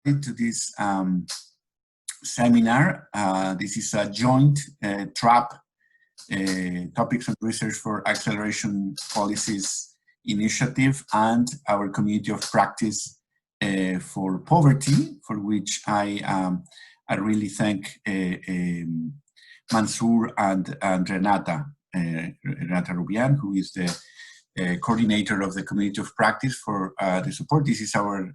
to this seminar. This is a joint TRAP, Topics and Research for Acceleration Policies initiative, and our Community of Practice for Poverty, for which I really thank Mansour and Renata Rubian, who is the coordinator of the Community of Practice for the support. This is our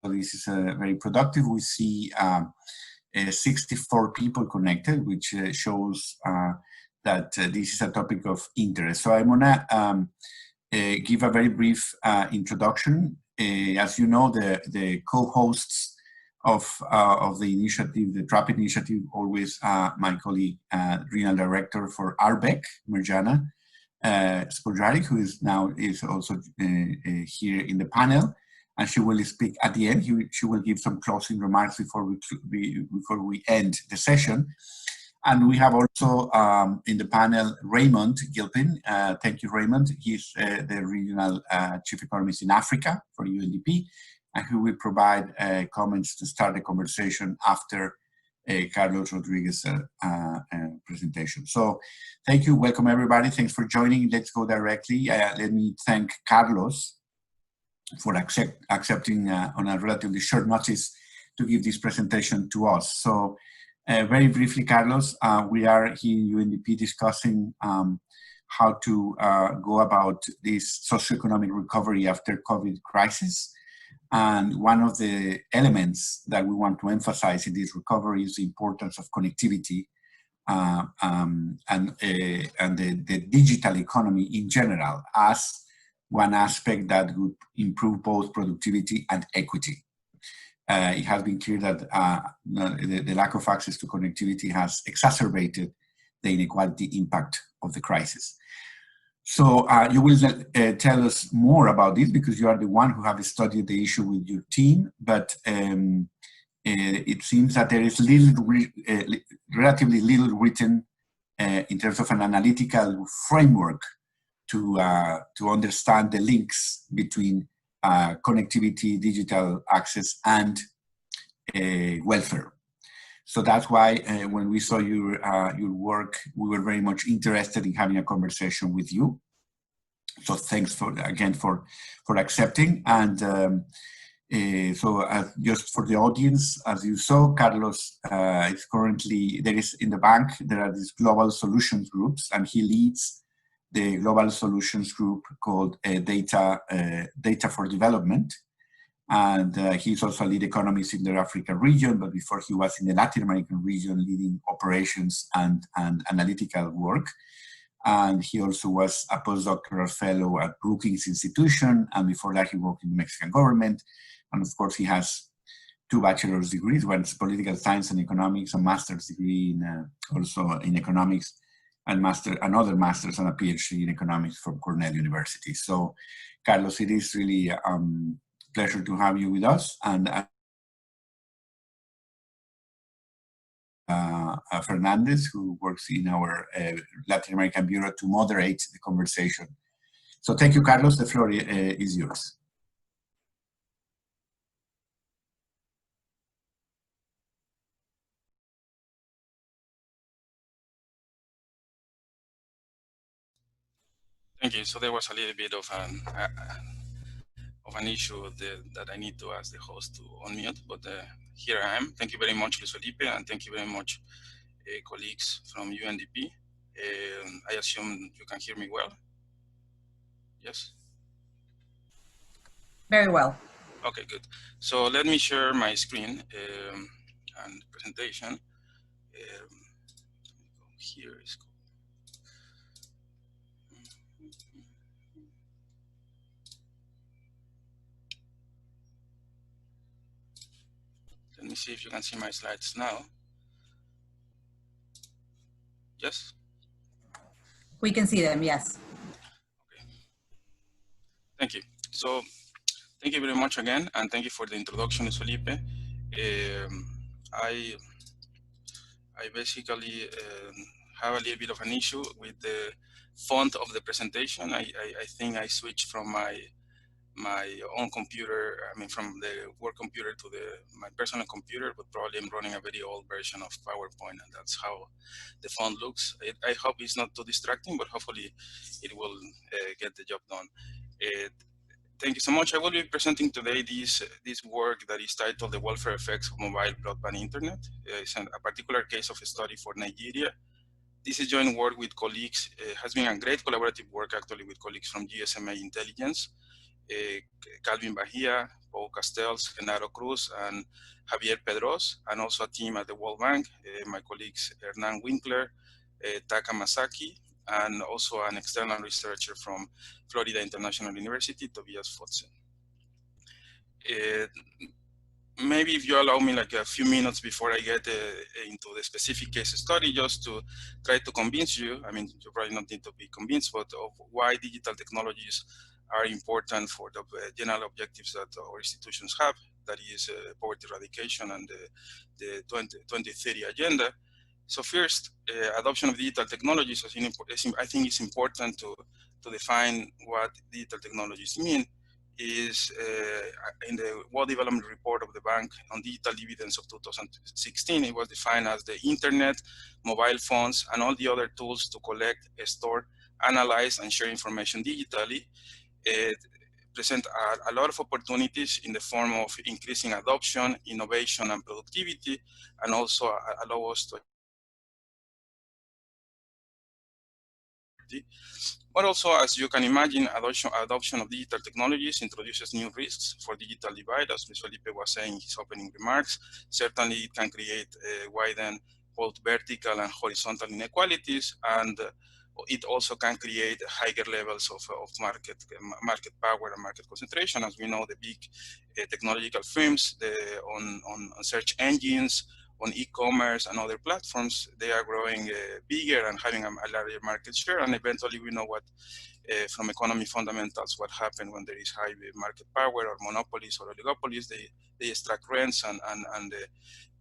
this is very productive. We see 64 people connected, which shows that this is a topic of interest. So I'm gonna give a very brief introduction. As you know, the co-hosts of the initiative, the TRAP initiative, always my colleague, regional director for ARBEC, Mirjana Spodjaric, who is also here in the panel. And she will speak at the end. She will give some closing remarks before we end the session. And we have also in the panel Raymond Gilpin. Thank you, Raymond. He's the regional chief economist in Africa for UNDP, and who will provide comments to start the conversation after Carlos Rodriguez's presentation. So thank you, welcome everybody. Thanks for joining. Let's go directly. Let me thank Carlos for accepting on a relatively short notice to give this presentation to us. So very briefly, Carlos, we are here in UNDP discussing how to go about this socioeconomic recovery after COVID crisis. And one of the elements that we want to emphasize in this recovery is the importance of connectivity and the digital economy in general as one aspect that would improve both productivity and equity. It has been clear that the lack of access to connectivity has exacerbated the inequality impact of the crisis. So you will tell us more about this because you are the one who have studied the issue with your team, but it seems that there is relatively little written in terms of an analytical framework to understand the links between connectivity, digital access, and welfare. So that's why when we saw your work, we were very much interested in having a conversation with you. So thanks again for accepting. And so just for the audience, as you saw, Carlos is currently, in the bank, there are these global solutions groups, and he leads the global solutions group called Data for Development. And he's also a lead economist in the African region, but before he was in the Latin American region leading operations and analytical work. And he also was a postdoctoral fellow at Brookings Institution, and before that he worked in the Mexican government. And of course he has 2 bachelor's degrees, one's political science and economics, a master's degree also in economics, and another master's and a PhD in economics from Cornell University. So Carlos, it is really pleasure to have you with us, and Fernandez, who works in our Latin American Bureau, to moderate the conversation. So thank you, Carlos. The floor is yours. Thank you. So there was a little bit of an issue that I need to ask the host to unmute, but here I am. Thank you very much, Luis Felipe, and thank you very much, colleagues from UNDP. I assume you can hear me well? Yes? Very well. Okay, good. So let me share my screen and presentation. Here is cool. Let me see if you can see my slides now. Yes? We can see them, yes. Okay. Thank you. So thank you very much again, and thank you for the introduction, Felipe. I basically have a little bit of an issue with the font of the presentation. I think I switched from my my own computer, I mean, from the work computer to my personal computer, but probably I'm running a very old version of PowerPoint, and that's how the font looks. I hope it's not too distracting, but hopefully it will get the job done. Thank you so much. I will be presenting today this work that is titled "The Welfare Effects of Mobile Broadband Internet." It's a particular case of a study for Nigeria. This is joint work with colleagues, has been a great collaborative work actually with colleagues from GSMA Intelligence, Calvin Bahia, Paul Castells, Genaro Cruz, and Javier Pedros, and also a team at the World Bank, my colleagues Hernan Winkler, Taka Masaki, and also an external researcher from Florida International University, Tobias Fotze. Maybe if you allow me like a few minutes before I get into the specific case study, just to try to convince you, I mean, you probably not need to be convinced, but of why digital technologies are important for the general objectives that our institutions have, that is poverty eradication and the 2030 agenda. So first, adoption of digital technologies, I think it's important to define what digital technologies mean. Is in the World Development Report of the Bank on Digital Dividends of 2016, it was defined as the internet, mobile phones, and all the other tools to collect, store, analyze, and share information digitally. It present a lot of opportunities in the form of increasing adoption, innovation, and productivity, and also allow us to. But also, as you can imagine, adoption of digital technologies introduces new risks for digital divide, as Luis Felipe was saying in his opening remarks. Certainly, it can create widen both vertical and horizontal inequalities, and it also can create higher levels of market power and market concentration. As we know, the big technological firms on search engines, on e-commerce and other platforms, they are growing bigger and having a larger market share. And eventually we know what, from economy fundamentals, what happened when there is high market power or monopolies or oligopolies, they extract rents and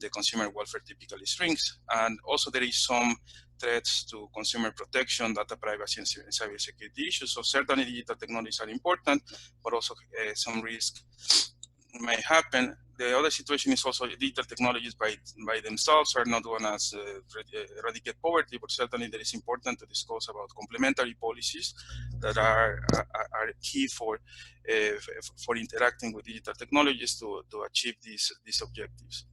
the consumer welfare typically shrinks. And also there is some threats to consumer protection, data privacy, and cybersecurity issues. So certainly digital technologies are important, but also some risk may happen. The other situation is also digital technologies by themselves are not going to eradicate poverty, but certainly it is important to discuss about complementary policies that are key for interacting with digital technologies to achieve these objectives.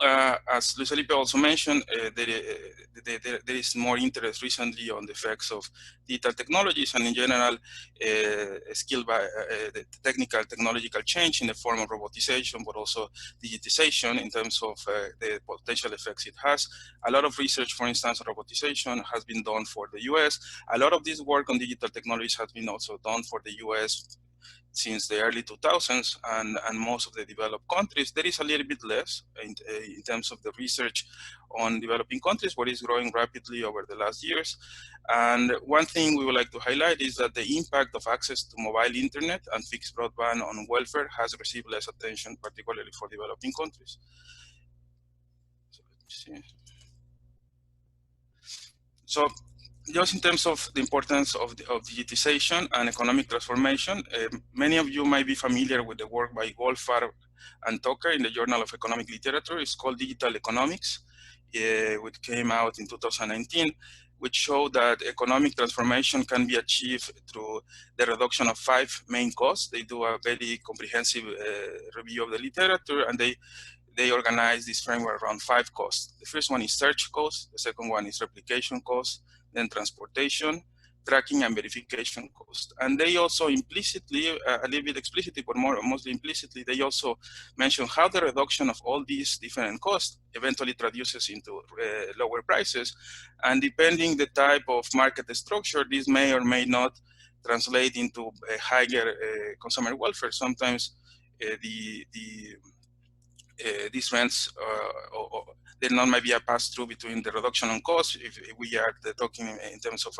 As Luis Felipe also mentioned, there is more interest recently on the effects of digital technologies and in general the technical technological change in the form of robotization, but also digitization in terms of the potential effects it has. A lot of research, for instance, on robotization has been done for the US. A lot of this work on digital technologies has been also done for the US since the early 2000s, and most of the developed countries. There is a little bit less in terms of the research on developing countries, but it's growing rapidly over the last years. And one thing we would like to highlight is that the impact of access to mobile internet and fixed broadband on welfare has received less attention, particularly for developing countries. So just in terms of the importance of digitization and economic transformation, many of you might be familiar with the work by Goldfarb and Tucker in the Journal of Economic Literature. It's called Digital Economics, which came out in 2019, which showed that economic transformation can be achieved through the reduction of 5 main costs. They do a very comprehensive review of the literature, and they organize this framework around 5 costs. The first one is search cost. The second one is replication cost, then transportation, tracking, and verification cost. And they also implicitly, a little bit explicitly, but mostly implicitly, they also mention how the reduction of all these different costs eventually traduces into lower prices. And depending the type of market structure, this may or may not translate into a higher consumer welfare. Sometimes these rents, there not might be a pass-through between the reduction on cost if we are talking in terms of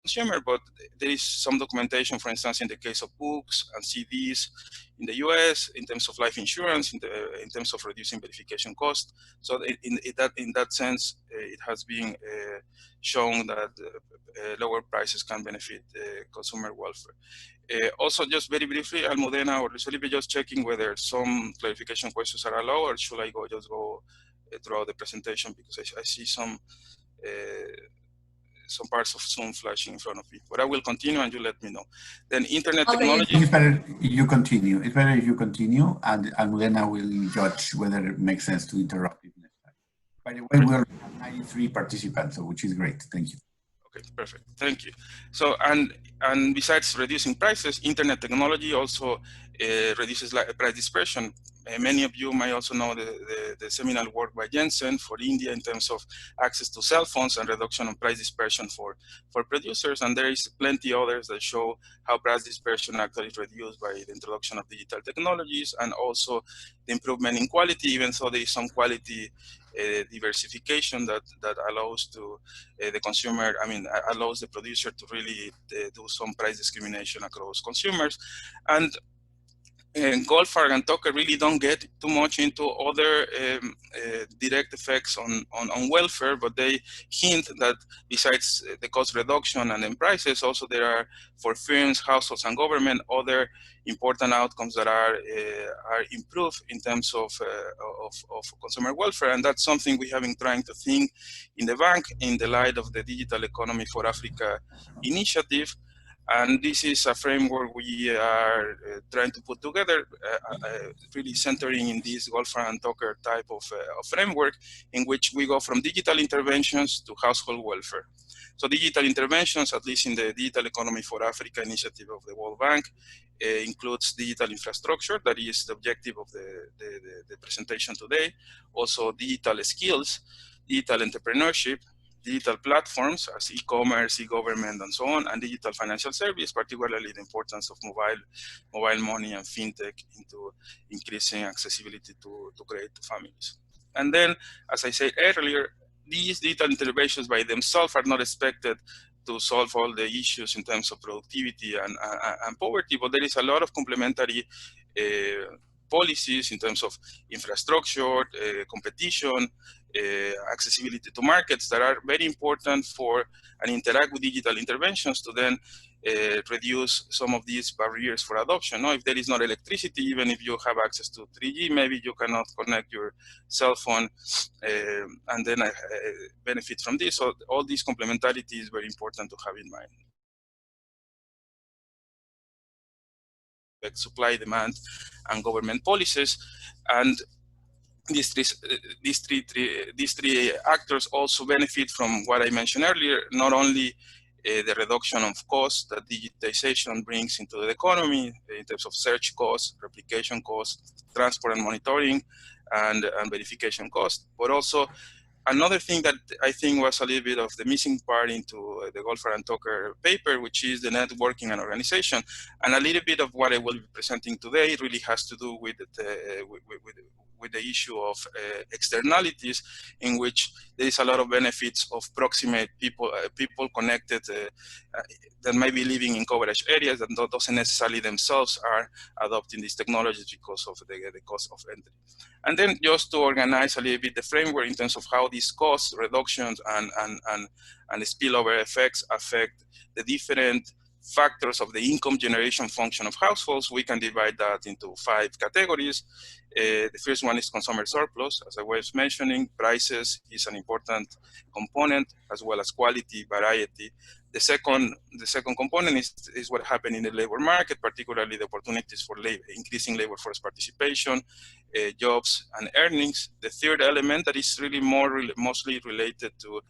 consumer, but there is some documentation, for instance, in the case of books and CDs in the US, in terms of life insurance, in terms of reducing verification cost. So in that sense, it has been shown that lower prices can benefit consumer welfare. Also, just very briefly, Almudena or Luis Felipe, just checking whether some clarification questions are allowed, or should I just go throughout the presentation, because I see some parts of Zoom flashing in front of me. But I will continue and you let me know. Then internet technology. It's better you continue. It's better if you continue, and Almudena will judge whether it makes sense to interrupt it next time. By the way, we have 93 participants, which is great. Thank you. Okay, perfect. Thank you. So, and besides reducing prices, internet technology also reduces price dispersion. Many of you might also know the seminal work by Jensen for India in terms of access to cell phones and reduction of price dispersion for producers. And there is plenty others that show how price dispersion actually is reduced by the introduction of digital technologies, and also the improvement in quality, even though there is some quality diversification that allows to the consumer, allows the producer to really do some price discrimination across consumers. And Goldfarb and Tucker really don't get too much into other direct effects on welfare, but they hint that besides the cost reduction and then prices, also there are, for firms, households, and government, other important outcomes that are improved in terms of consumer welfare. And that's something we have been trying to think in the bank in the light of the Digital Economy for Africa initiative. And this is a framework we are trying to put together, really centering in this Goldfarb and Tucker type of framework, in which we go from digital interventions to household welfare. So digital interventions, at least in the Digital Economy for Africa initiative of the World Bank, includes digital infrastructure. That is the objective of the presentation today. Also digital skills, digital entrepreneurship, digital platforms as e-commerce, e-government, and so on, and digital financial service, particularly the importance of mobile money and fintech into increasing accessibility to credit to families. And then, as I said earlier, these digital interventions by themselves are not expected to solve all the issues in terms of productivity and poverty, but there is a lot of complementary policies in terms of infrastructure, competition, accessibility to markets that are very important for and interact with digital interventions to then reduce some of these barriers for adoption. If there is not electricity, even if you have access to 3G, maybe you cannot connect your cell phone and then benefit from this. So all this complementarity is very important to have in mind. Supply, demand, and government policies. And these three actors also benefit from what I mentioned earlier, not only the reduction of costs that digitization brings into the economy in terms of search costs, replication costs, transport and monitoring, and verification costs, but also another thing that I think was a little bit of the missing part into the Goldfarb and Tucker paper, which is the networking and organization. And a little bit of what I will be presenting today really has to do with the issue of externalities, in which there is a lot of benefits of proximate people, people connected that might be living in coverage areas that doesn't necessarily themselves are adopting these technologies because of the cost of entry. And then just to organize a little bit the framework in terms of how these cost reductions and spillover effects affect the different factors of the income generation function of households, we can divide that into 5 categories. The first one is consumer surplus. As I was mentioning, prices is an important component, as well as quality, variety. The second component is what happened in the labor market, particularly the opportunities for increasing labor force participation, jobs and earnings. The third element that is really mostly related to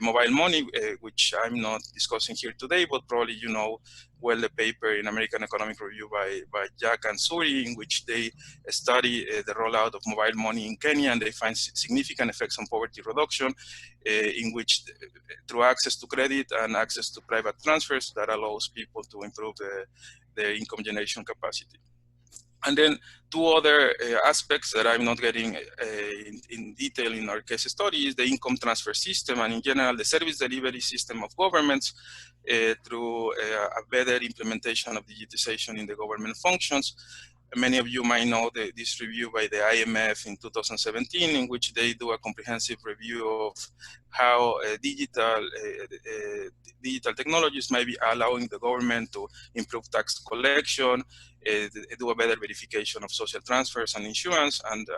mobile money, which I'm not discussing here today, but probably you know well the paper in American Economic Review by Jack and Suri, in which they study the rollout of mobile money in Kenya, and they find significant effects on poverty reduction, in which through access to credit and access to private transfers that allows people to improve their income generation capacity. And then two other aspects that I'm not getting in detail in our case study is the income transfer system, and in general, the service delivery system of governments through a better implementation of digitization in the government functions. Many of you might know this review by the IMF in 2017, in which they do a comprehensive review of how digital technologies might be allowing the government to improve tax collection, do a better verification of social transfers and insurance, and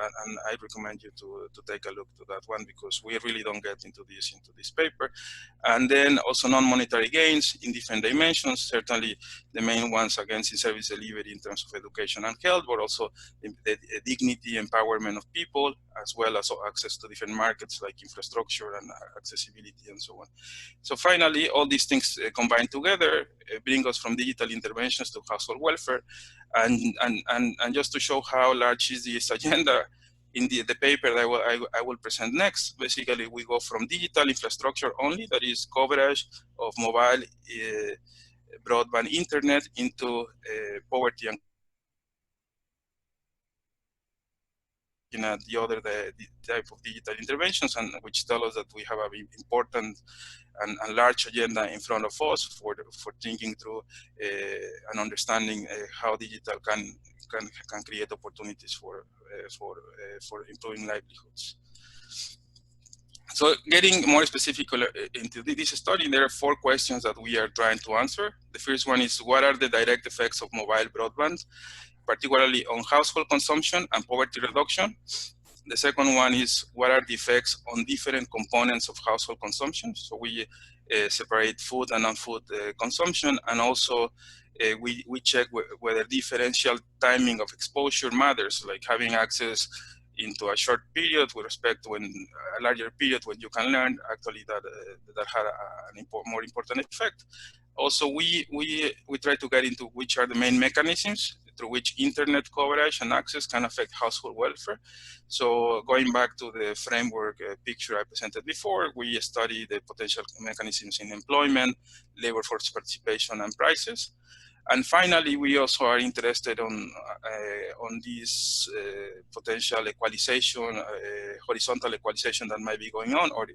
I recommend you to take a look to that one, because we really don't get into this paper. And then also non-monetary gains in different dimensions, certainly the main ones against in service delivery in terms of education and health, but also the dignity, empowerment of people, as well as access to different markets like infrastructure and accessibility and so on. So finally, all these things combined together bring us from digital interventions to household welfare. And just to show how large is this agenda, in the paper that I will present next, basically we go from digital infrastructure only, that is coverage of mobile broadband internet, into poverty and the type of digital interventions, and which tell us that we have an important and large agenda in front of us for thinking through and understanding how digital can create opportunities for improving livelihoods. So getting more specific into this study, there are 4 questions that we are trying to answer. The first one is, what are the direct effects of mobile broadband, particularly on household consumption and poverty reduction? The second one is, what are the effects on different components of household consumption? So we separate food and non-food consumption, and also we check whether differential timing of exposure matters, like having access into a short period with respect to a larger period when you can learn, actually that had an more important effect. Also, we try to get into which are the main mechanisms through which internet coverage and access can affect household welfare. So going back to the framework picture I presented before, we study the potential mechanisms in employment, labor force participation, and prices. And finally, we also are interested on this potential equalization, horizontal equalization that might be going on, or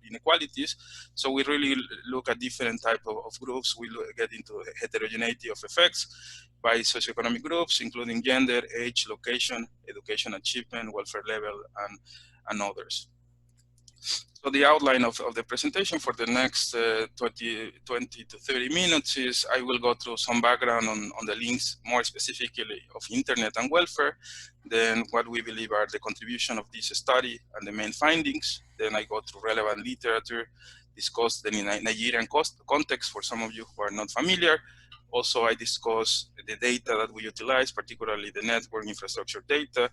inequalities. So we really look at different types of groups. We get into heterogeneity of effects by socioeconomic groups, including gender, age, location, education achievement, welfare level, and others. So the outline of the presentation for the next 20 to 30 minutes is I will go through some background on the links, more specifically of internet and welfare, then what we believe are the contribution of this study and the main findings. Then I go through relevant literature, discuss the Nigerian context for some of you who are not familiar. Also, I discuss the data that we utilize, particularly the network infrastructure data,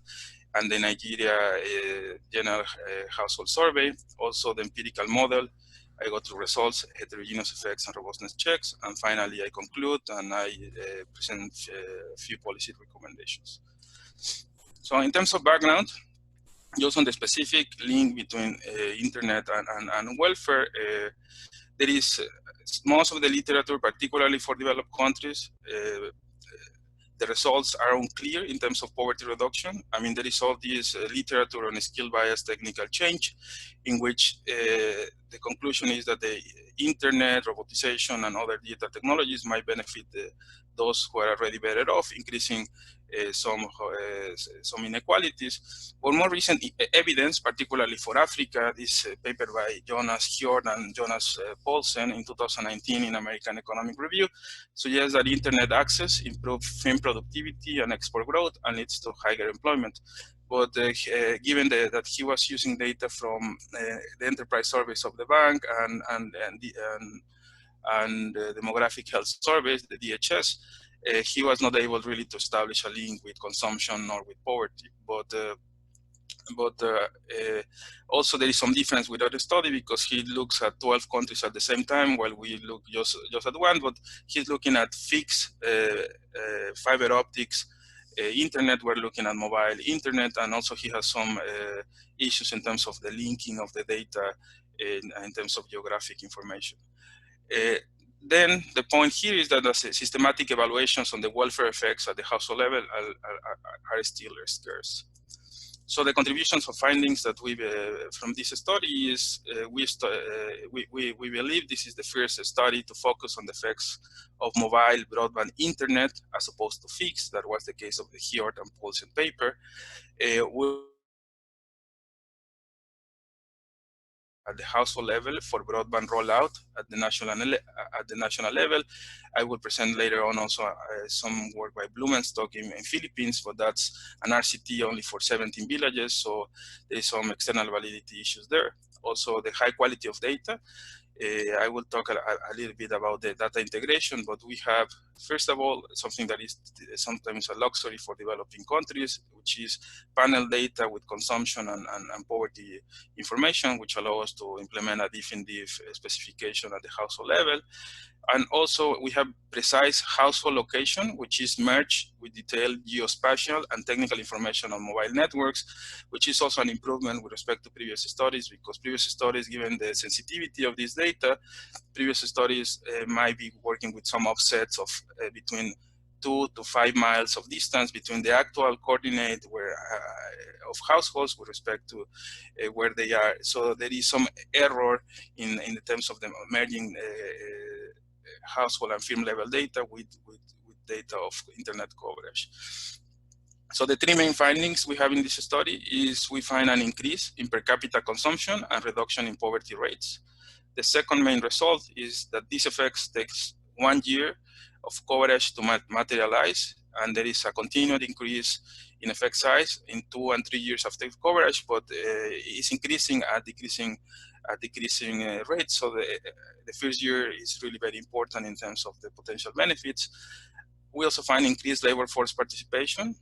and the Nigeria General Household Survey, also the empirical model. I go through results, heterogeneous effects, and robustness checks. And finally, I conclude and I present a few policy recommendations. So in terms of background, just on the specific link between internet and welfare, there is most of the literature, particularly for developed countries, the results are unclear in terms of poverty reduction. I mean, there is all this literature on skill bias technical change, in which the conclusion is that the internet, robotization, and other digital technologies might benefit those who are already better off, increasing some inequalities. But more recent evidence, particularly for Africa, this paper by Jonas Hjord and Jonas Paulsen in 2019 in American Economic Review, suggests that internet access improves firm productivity and export growth and leads to higher employment. But given that he was using data from the enterprise surveys of the bank and the demographic health surveys, the DHS, he was not able really to establish a link with consumption or with poverty. But also there is some difference with other study, because he looks at 12 countries at the same time, while we look just at one. But he's looking at fixed fiber optics internet. We're looking at mobile internet, and also he has some issues in terms of the linking of the data in terms of geographic information. then the point here is that the systematic evaluations on the welfare effects at the household level are still scarce. So the contributions of findings that we from this study is we believe this is the first study to focus on the effects of mobile broadband internet as opposed to fixed. That was the case of the Hjort and Paulsen paper. At the household level for broadband rollout at the national level. I will present later on also some work by Blumenstock in Philippines, but that's an RCT only for 17 villages, so there's some external validity issues there. Also the high quality of data. I will talk a little bit about the data integration, but we have, first of all, something that is sometimes a luxury for developing countries, which is panel data with consumption and poverty information, which allow us to implement a definitive specification at the household level. And also we have precise household location, which is merged with detailed geospatial and technical information on mobile networks, which is also an improvement with respect to previous studies, because previous studies, given the sensitivity of this data, previous studies might be working with some offsets of between 2 to 5 miles of distance between the actual coordinate of households with respect to where they are. So there is some error in the terms of the merging household and firm level data with data of internet coverage. So the three main findings we have in this study is we find an increase in per capita consumption and reduction in poverty rates. The second main result is that these effects takes 1 year of coverage to materialize, and there is a continued increase in effect size in 2 and 3 years after coverage, but it's increasing at decreasing rate. So the first year is really very important in terms of the potential benefits. We also find increased labor force participation.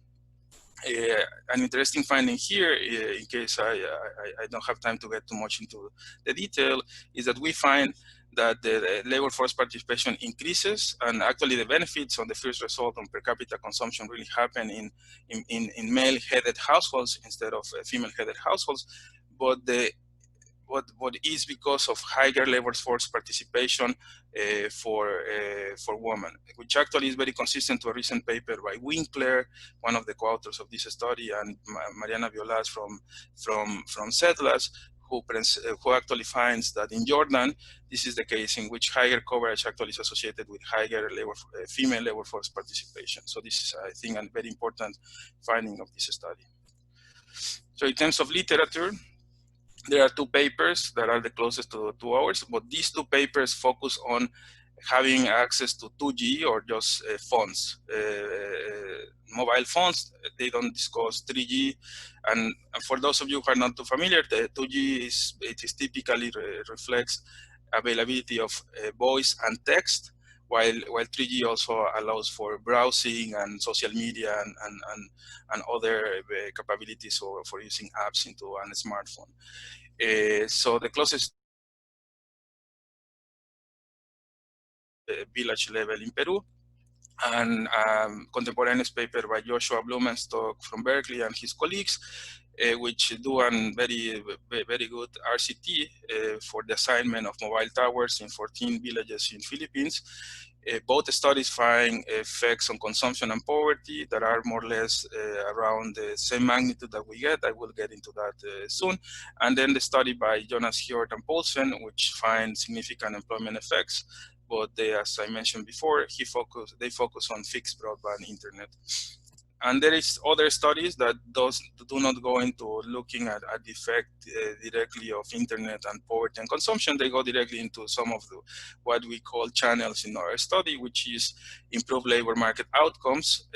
An interesting finding here, in case I don't have time to get too much into the detail, is that we find that the labor force participation increases, and actually the benefits on the first result on per capita consumption really happen in male-headed households instead of female-headed households. But what is because of higher labor force participation for women, which actually is very consistent to a recent paper by Winkler, one of the co-authors of this study, and Mariana Violas from CETLAS, who actually finds that in Jordan, this is the case in which higher coverage actually is associated with higher female labor force participation. So this is, I think, a very important finding of this study. So in terms of literature, there are 2 papers that are the closest to ours, but these 2 papers focus on having access to 2G or just phones, mobile phones. They don't discuss 3G. And for those of you who are not too familiar, the 2G is typically reflects availability of voice and text, while 3G also allows for browsing and social media and other capabilities for using apps into a smartphone. So the closest village level in Peru, and contemporaneous paper by Joshua Blumenstock from Berkeley and his colleagues, which do a very good RCT for the assignment of mobile towers in 14 villages in Philippines. Both studies find effects on consumption and poverty that are more or less around the same magnitude that we get. I will get into that soon. And then the study by Jonas Hjort and Paulsen, which find significant employment effects. But as I mentioned before, they focus on fixed broadband internet. And there is other studies that do not go into looking at the effect directly of internet and poverty and consumption. They go directly into some of what we call channels in our study, which is improved labor market outcomes,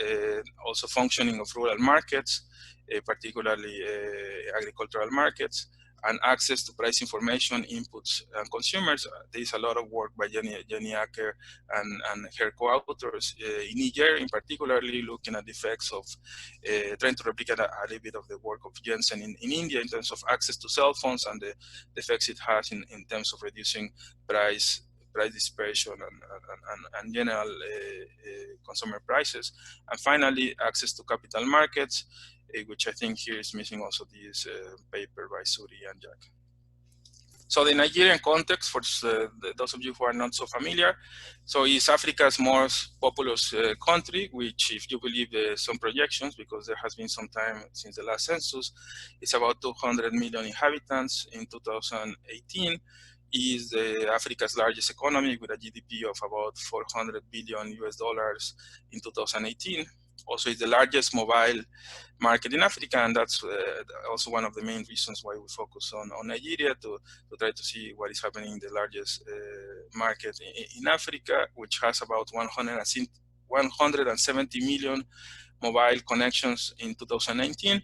also functioning of rural markets, particularly agricultural markets, and access to price information, inputs, and consumers. There is a lot of work by Jenny Acker and her co-authors in Niger, in particularly looking at the effects of trying to replicate a little bit of the work of Jensen in India in terms of access to cell phones and the effects it has in terms of reducing price dispersion and general consumer prices. And finally, access to capital markets, which I think here is missing also this paper by Suri and Jack. So the Nigerian context, for those of you who are not so familiar, so it's Africa's most populous country, which, if you believe some projections, because there has been some time since the last census, it's about 200 million inhabitants in 2018, is Africa's largest economy with a GDP of about 400 billion US dollars in 2018. Also, it's the largest mobile market in Africa, and that's also one of the main reasons why we focus on Nigeria to try to see what is happening in the largest market in Africa, which has about 170 million mobile connections in 2019,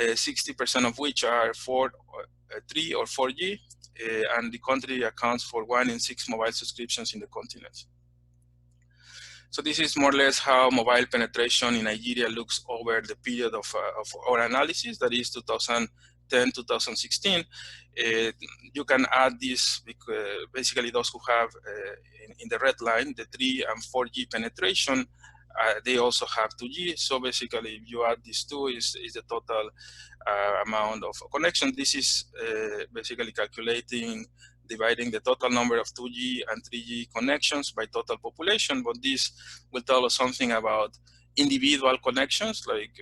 60% of which are 3 or 4G, and the country accounts for 1 in 6 mobile subscriptions in the continent. So this is more or less how mobile penetration in Nigeria looks over the period of our analysis, that is 2010-2016. You can add this, because basically those who have in the red line, the 3 and 4G penetration, they also have 2G. So basically, if you add these two, is the total amount of connection. This is basically dividing the total number of 2G and 3G connections by total population, but this will tell us something about individual connections, like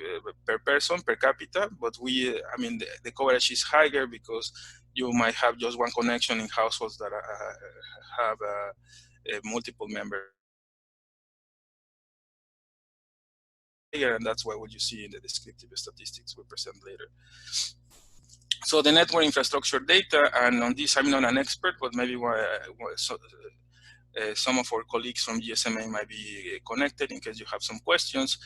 per person, per capita, but I mean, the coverage is higher because you might have just one connection in households that have multiple members. And that's what you see in the descriptive statistics we present later. So the network infrastructure data, and on this I'm not an expert, but maybe some of our colleagues from GSMA might be connected in case you have some questions.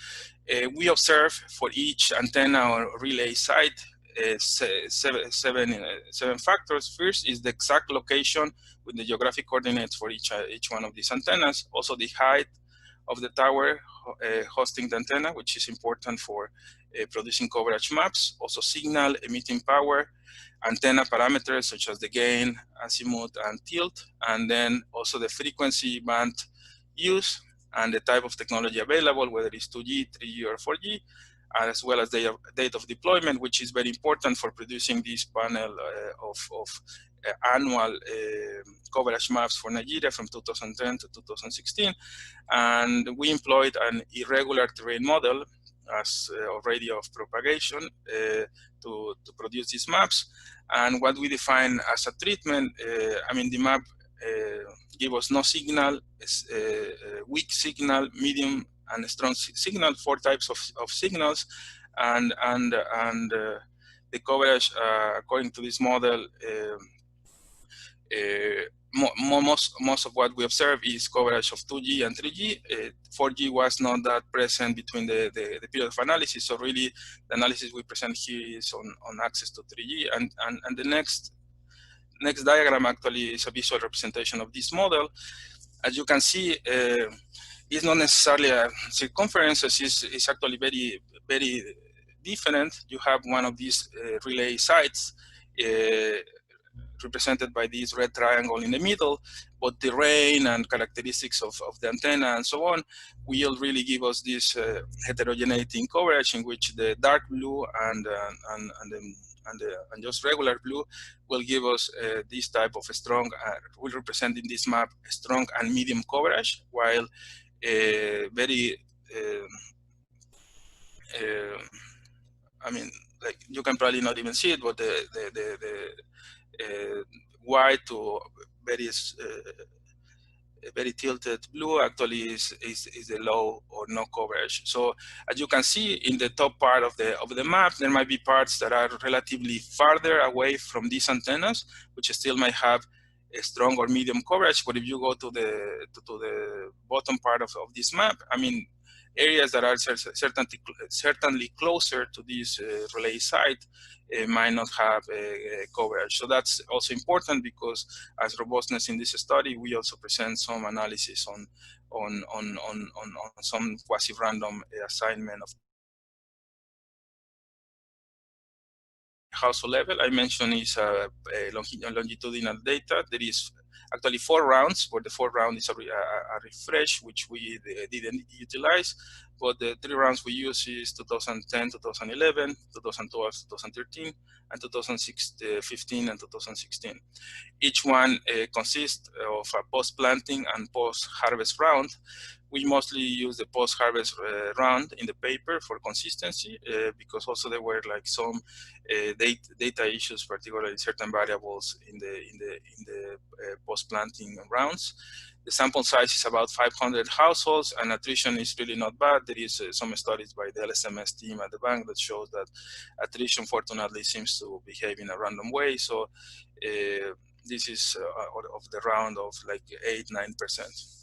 We observe for each antenna or relay site 7 factors. First is the exact location with the geographic coordinates for each one of these antennas. Also the height of the tower hosting the antenna, which is important for producing coverage maps. Also signal, emitting power, antenna parameters such as the gain, azimuth, and tilt, and then also the frequency band use and the type of technology available, whether it's 2G, 3G, or 4G, as well as the date of deployment, which is very important for producing this panel of annual coverage maps for Nigeria from 2010 to 2016. And we employed an irregular terrain model as a radio of propagation to produce these maps. And what we define as a treatment, I mean, the map give us no signal, weak signal, medium, and strong signal, 4 types of signals, and the coverage according to this model. Most of what we observe is coverage of 2G and 3G. 4G was not that present between the period of analysis, so really the analysis we present here is on access to 3G. And the next diagram actually is a visual representation of this model. As you can see, it's not necessarily a circumference, it's actually very, very different. You have one of these relay sites represented by this red triangle in the middle, but the terrain and characteristics of the antenna and so on will really give us this heterogeneity in coverage, in which the dark blue and just regular blue will give us this type of strong, will represent in this map strong and medium coverage, while very, I mean, like you can probably not even see it, but the white to very tilted blue actually is the low or no coverage. So as you can see in the top part of the map, there might be parts that are relatively farther away from these antennas, which still might have a strong or medium coverage. But if you go to the bottom part of this map, I mean, areas that are certainly closer to this relay site might not have coverage. So that's also important, because as robustness in this study, we also present some analysis on some quasi-random assignment of household level. I mentioned is longitudinal data. There is actually 4 rounds, but the 4th round is a refresh, which we didn't utilize. But the 3 rounds we use is 2010, 2011, 2012, 2013, and 2015 and 2016. Each one consists of a post-planting and post-harvest round. We mostly use the post-harvest round in the paper for consistency, because also there were like some data issues, particularly certain variables in the post-planting rounds. The sample size is about 500 households, and attrition is really not bad. There is some studies by the LSMS team at the bank that shows that attrition, fortunately, seems to behave in a random way. So this is of the round of like 8–9%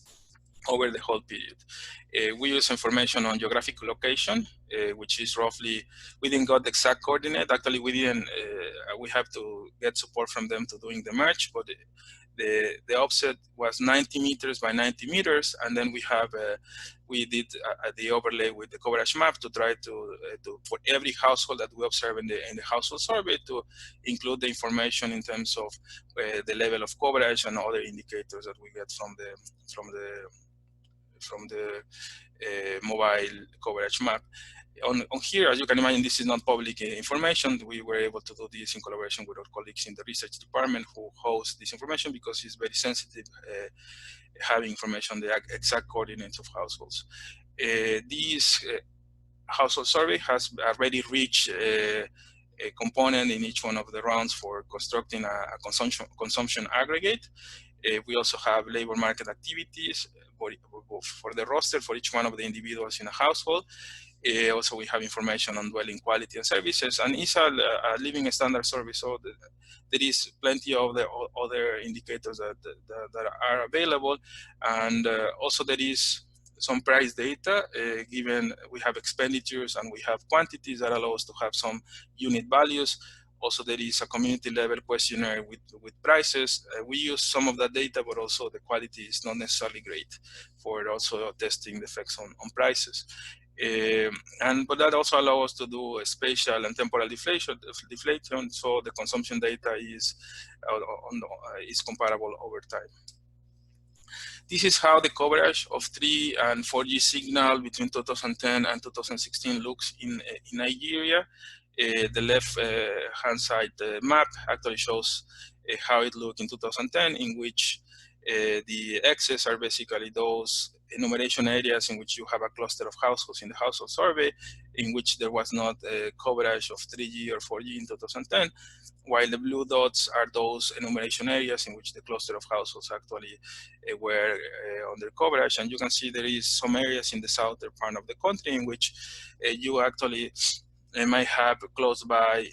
over the whole period. We use information on geographic location, which is roughly, we didn't got the exact coordinate. Actually, we didn't, we have to get support from them to doing the merge, but the offset was 90 meters by 90 meters. And then we did the overlay with the coverage map to try to for every household that we observe in the household survey, to include the information in terms of the level of coverage and other indicators that we get from the mobile coverage map. On here, as you can imagine, this is not public information. We were able to do this in collaboration with our colleagues in the research department who host this information, because it's very sensitive, having information on the exact coordinates of households. This household survey has already reached a component in each one of the rounds for constructing a consumption aggregate. We also have labor market activities for the roster for each one of the individuals in a household. Also, we have information on dwelling quality and services, and it's a living standard survey, so there is plenty of the other indicators that are available. And also there is some price data, given we have expenditures and we have quantities that allow us to have some unit values. Also, there is a community level questionnaire with prices. We use some of that data, but also the quality is not necessarily great for also testing the effects on prices. But that also allows us to do a spatial and temporal deflation, so the consumption data is comparable over time. This is how the coverage of 3 and 4G signal between 2010 and 2016 looks in Nigeria. The left-hand side map actually shows how it looked in 2010, in which the X's are basically those enumeration areas in which you have a cluster of households in the household survey, in which there was not a coverage of 3G or 4G in 2010, while the blue dots are those enumeration areas in which the cluster of households actually were under coverage. And you can see there is some areas in the southern part of the country in which you actually might have close by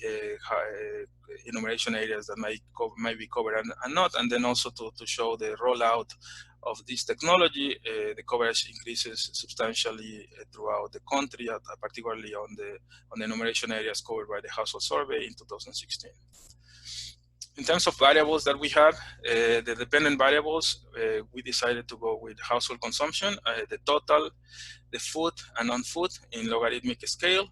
enumeration areas that might be covered and not. And then also to show the rollout of this technology, the coverage increases substantially throughout the country, particularly on the enumeration areas covered by the household survey in 2016. In terms of variables that we have, the dependent variables, we decided to go with household consumption, the total, the food and non-food in logarithmic scale.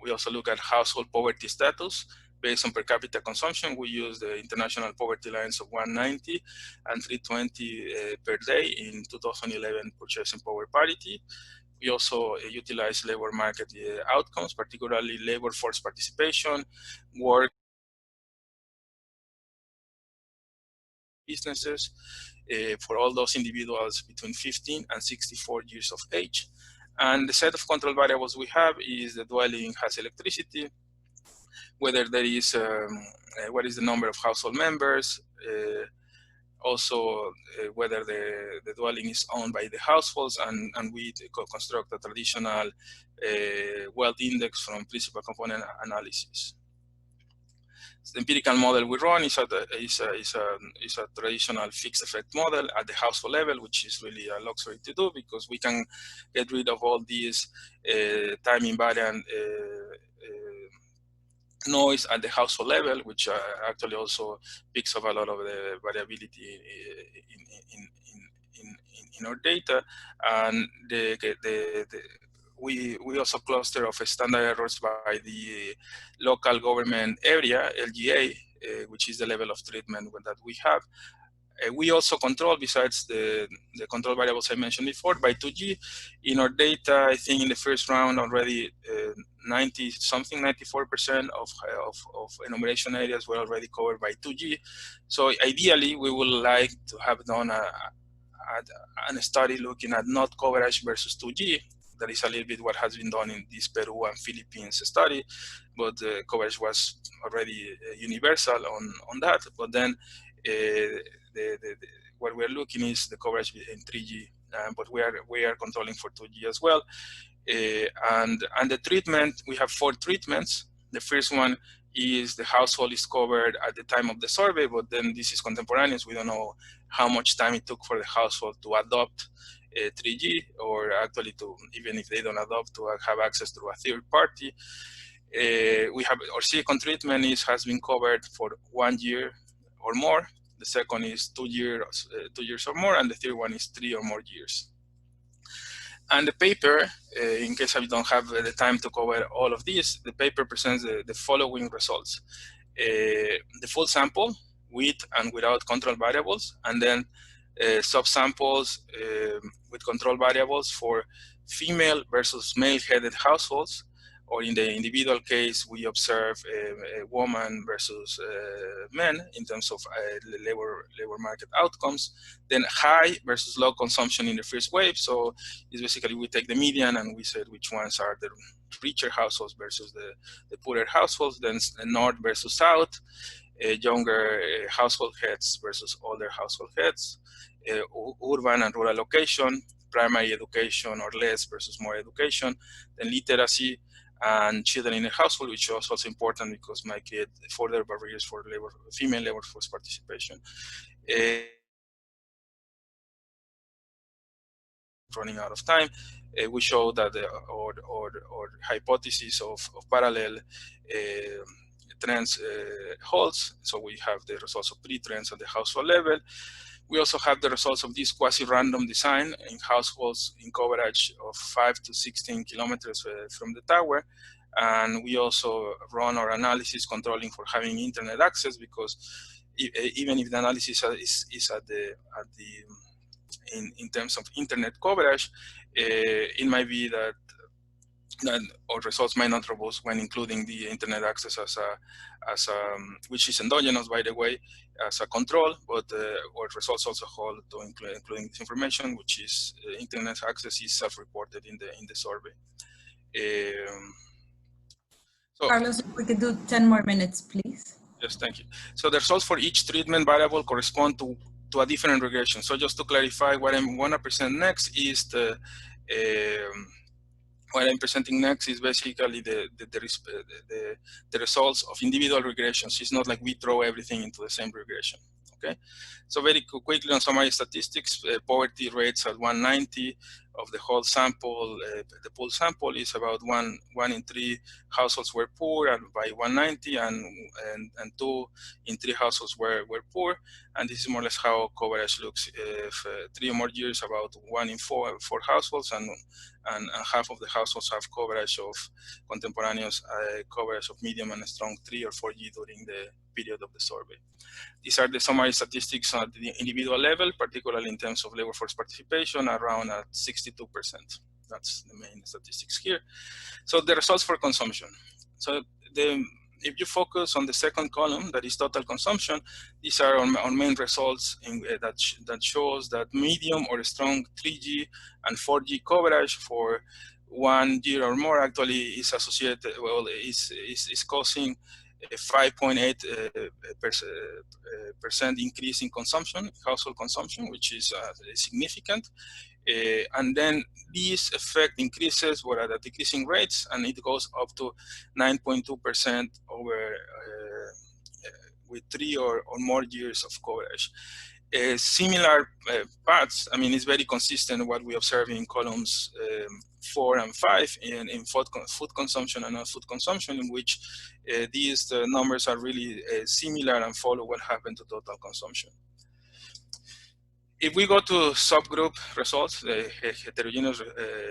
We also look at household poverty status based on per capita consumption. We use the international poverty lines of 190 and 320 per day in 2011 purchasing power parity. We also utilize labor market outcomes, particularly labor force participation, work businesses for all those individuals between 15 and 64 years of age. And the set of control variables we have is the dwelling has electricity, whether there is, what is the number of household members, also whether the dwelling is owned by the households, and we construct a traditional wealth index from principal component analysis. The empirical model we run is a traditional fixed effect model at the household level, which is really a luxury to do because we can get rid of all these time invariant noise at the household level, which actually also picks up a lot of the variability in our data. And we also cluster of standard errors by the local government area, LGA, which is the level of treatment that we have. We also control, besides the control variables I mentioned before, by 2G. In our data, I think in the first round already 90-something, 94% of enumeration areas were already covered by 2G. So ideally, we would like to have done a study looking at not coverage versus 2G. That is a little bit what has been done in this Peru and Philippines study, but the coverage was already universal on that. But then what we're looking is the coverage in 3G, but we are controlling for 2G as well. And the treatment, we have 4 treatments. The first one is the household is covered at the time of the survey, but then this is contemporaneous. We don't know how much time it took for the household to adopt 3G, or actually to, even if they don't adopt, to have access to a third party. We have our second treatment has been covered for 1 year or more. The second is 2 years or more, and the third one is 3 or more years. And the paper, in case I don't have the time to cover all of these, the paper presents the following results. The full sample with and without control variables, and then subsamples with control variables for female versus male-headed households, or in the individual case, we observe a woman versus men in terms of labor market outcomes. Then high versus low consumption in the first wave. So it's basically we take the median and we said which ones are the richer households versus the poorer households. Then north versus south, younger household heads versus older household heads, urban and rural location, primary education or less versus more education, then literacy, and children in the household, which is also important because might create further barriers for female labor force participation. Running out of time, we show that our hypothesis of parallel trends holds. So we have the results of pre-trends at the household level. We also have the results of this quasi-random design in households in coverage of 5 to 16 kilometers from the tower. And we also run our analysis controlling for having internet access, because even if the analysis is in terms of internet coverage, it might be that our results might not robust when including the internet access which is endogenous, by the way, as a control, but our results also hold to including this information, which is internet access is self-reported in the survey. So, Carlos, if we could do 10 more minutes, please. Yes, thank you. So the results for each treatment variable correspond to a different regression. So just to clarify, what I want to present next is what I'm presenting next is basically the results of individual regressions. It's not like we throw everything into the same regression. Okay, so very quickly on summary statistics, poverty rates at 190 of the whole sample. The pool sample is about one in 3 households were poor, and by 190, and 2 in 3 households were poor. And this is more or less how coverage looks. If 3 or more years, about 1 in 4 households, and half of the households have coverage of contemporaneous coverage of medium and strong 3 or 4G during the period of the survey. These are the summary statistics at the individual level, particularly in terms of labor force participation, around at 62%. That's the main statistics here. So the results for consumption. So if you focus on the second column, that is total consumption, these are our main results that shows that medium or strong 3G and 4G coverage for 1 year or more actually is associated, well, is causing a 5.8% increase in consumption, household consumption, which is significant. And then this effect increases at a decreasing rates, and it goes up to 9.2% over with 3 or more years of coverage. Similar paths, I mean, it's very consistent with what we observe in columns 4 and 5 in food consumption and non-food consumption, in which these numbers are really similar and follow what happened to total consumption. If we go to subgroup results, the heterogeneous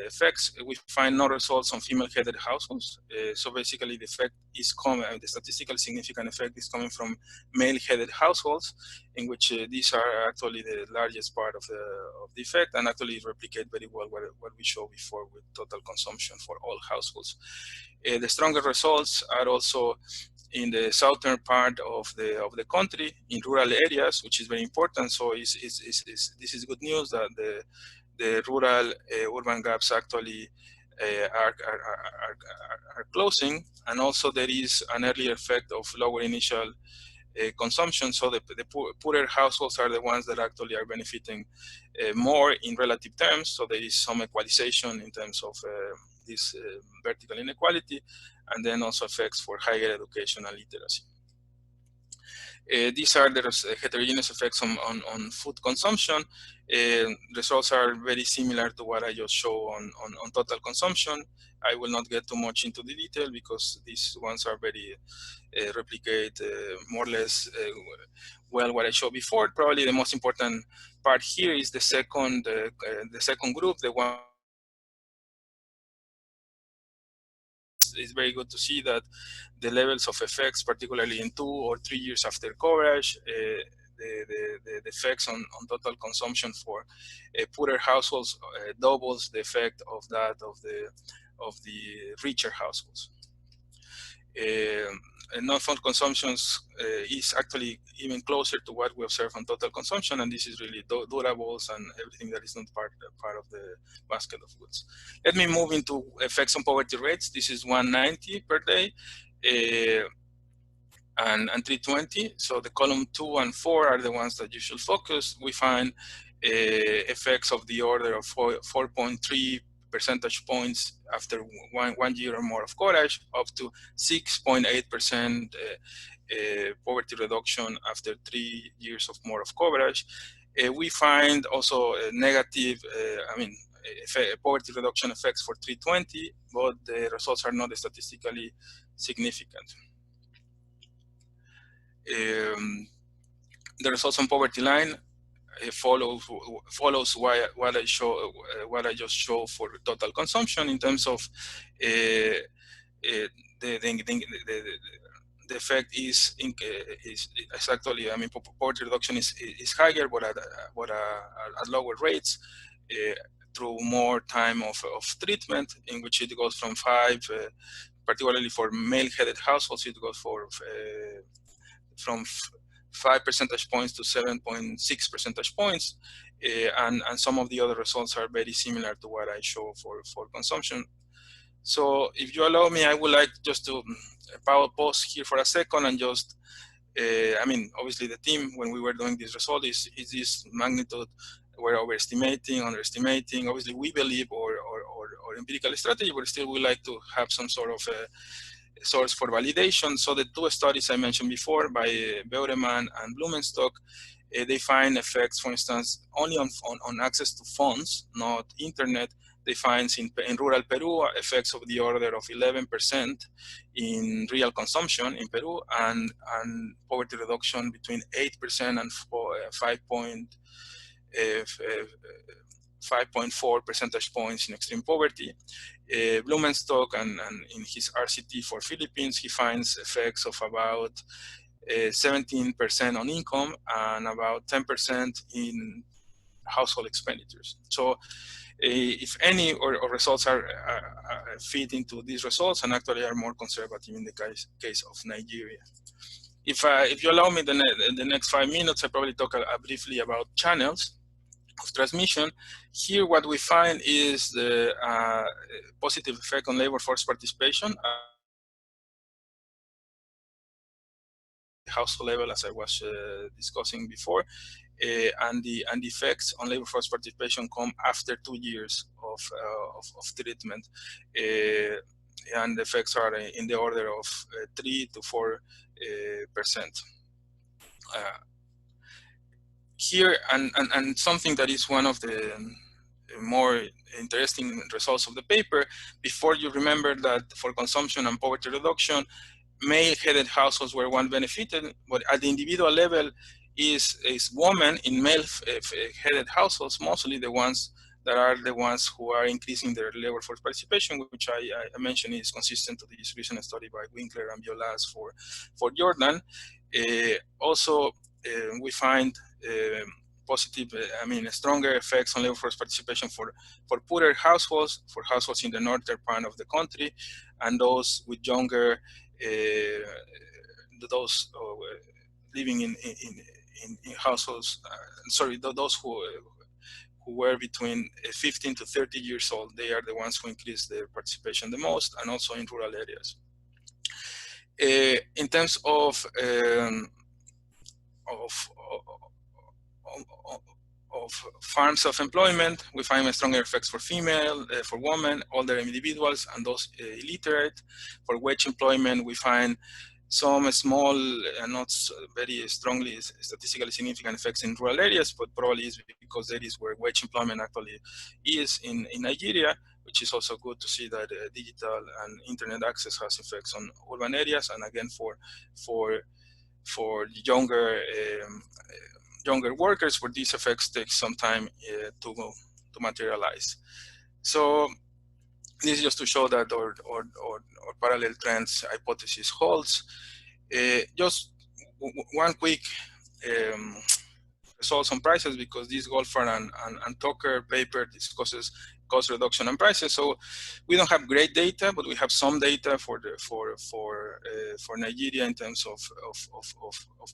effects, we find no results on female-headed households. So basically, the effect is coming, the statistically significant effect is coming from male-headed households, in which these are actually the largest part of the effect, and actually replicate very well what we showed before with total consumption for all households. The stronger results are also in the southern part of the country, in rural areas, which is very important. So this is good news that the rural urban gaps actually are closing, and also there is an earlier effect of lower initial consumption. So the poorer households are the ones that actually are benefiting more in relative terms. So there is some equalization in terms of this vertical inequality, and then also effects for higher education and literacy. These are the heterogeneous effects on food consumption. Results are very similar to what I just showed on total consumption. I will not get too much into the detail because these ones are very replicate more or less well what I showed before. Probably the most important part here is the second group, the one. It's very good to see that the levels of effects, particularly in 2 or 3 years after coverage, the effects on total consumption for poorer households doubles the effect of that of the richer households. Non-food consumptions is actually even closer to what we observe on total consumption, and this is really durables and everything that is not part of the basket of goods. Let me move into effects on poverty rates. This is 190 per day and 320. So the column 2 and 4 are the ones that you should focus. We find effects of the order of 4.3 percentage points after one year or more of coverage, up to 6.8% poverty reduction after 3 years of more of coverage. We find also a negative, poverty reduction effects for 320, but the results are not statistically significant. The results on poverty line follows what I just showed for total consumption in terms of the effect is actually, poverty reduction is higher, but at lower rates through more time of treatment, in which it goes from 5, particularly for male-headed households, it goes from 5 percentage points to 7.6 percentage points, and some of the other results are very similar to what I show for consumption. So if you allow me, I would like just to pause here for a second and just, obviously the team, when we were doing this result, is this magnitude we're overestimating, underestimating. Obviously we believe or empirical strategy, but still we like to have some sort of source for validation. So the 2 studies I mentioned before by Beureman and Blumenstock, they find effects, for instance, only on access to phones, not internet. They find in rural Peru effects of the order of 11% in real consumption in Peru, and poverty reduction between 8% and 5.4 percentage points in extreme poverty. Blumenstock and in his RCT for Philippines, he finds effects of about 17% on income and about 10% in household expenditures. So if any or results are fit into these results, and actually are more conservative in the case of Nigeria. If you allow me the next 5 minutes, I'll probably talk briefly about channels of transmission. Here what we find is the positive effect on labor force participation household level, as I was discussing before, and the effects on labor force participation come after 2 years of treatment, and the effects are in the order of 3 to 4%. Here, and something that is one of the more interesting results of the paper, before you remember that for consumption and poverty reduction, male-headed households were one benefited, but at the individual level, is women in male-headed households, mostly the ones that are the ones who are increasing their labor force participation, which I mentioned is consistent to the distribution study by Winkler and Violas for Jordan. Also, we find positive, stronger effects on labor force participation for poorer households, for households in the northern part of the country, and those with younger, those living in households. Sorry, those who were between 15 to 30 years old. They are the ones who increase their participation the most, and also in rural areas. In terms of farm self-employment, we find stronger effects for female, for women, older individuals, and those illiterate. For wage employment, we find some small and not very strongly statistically significant effects in rural areas, but probably is because that is where wage employment actually is in Nigeria, which is also good to see that digital and internet access has effects on urban areas, and again for younger workers, where these effects take some time to materialize. So this is just to show that our parallel trends hypothesis holds. Just one quick results on prices, because this Goldfarb and Tucker paper discusses cost reduction and prices. So we don't have great data, but we have some data for Nigeria in terms of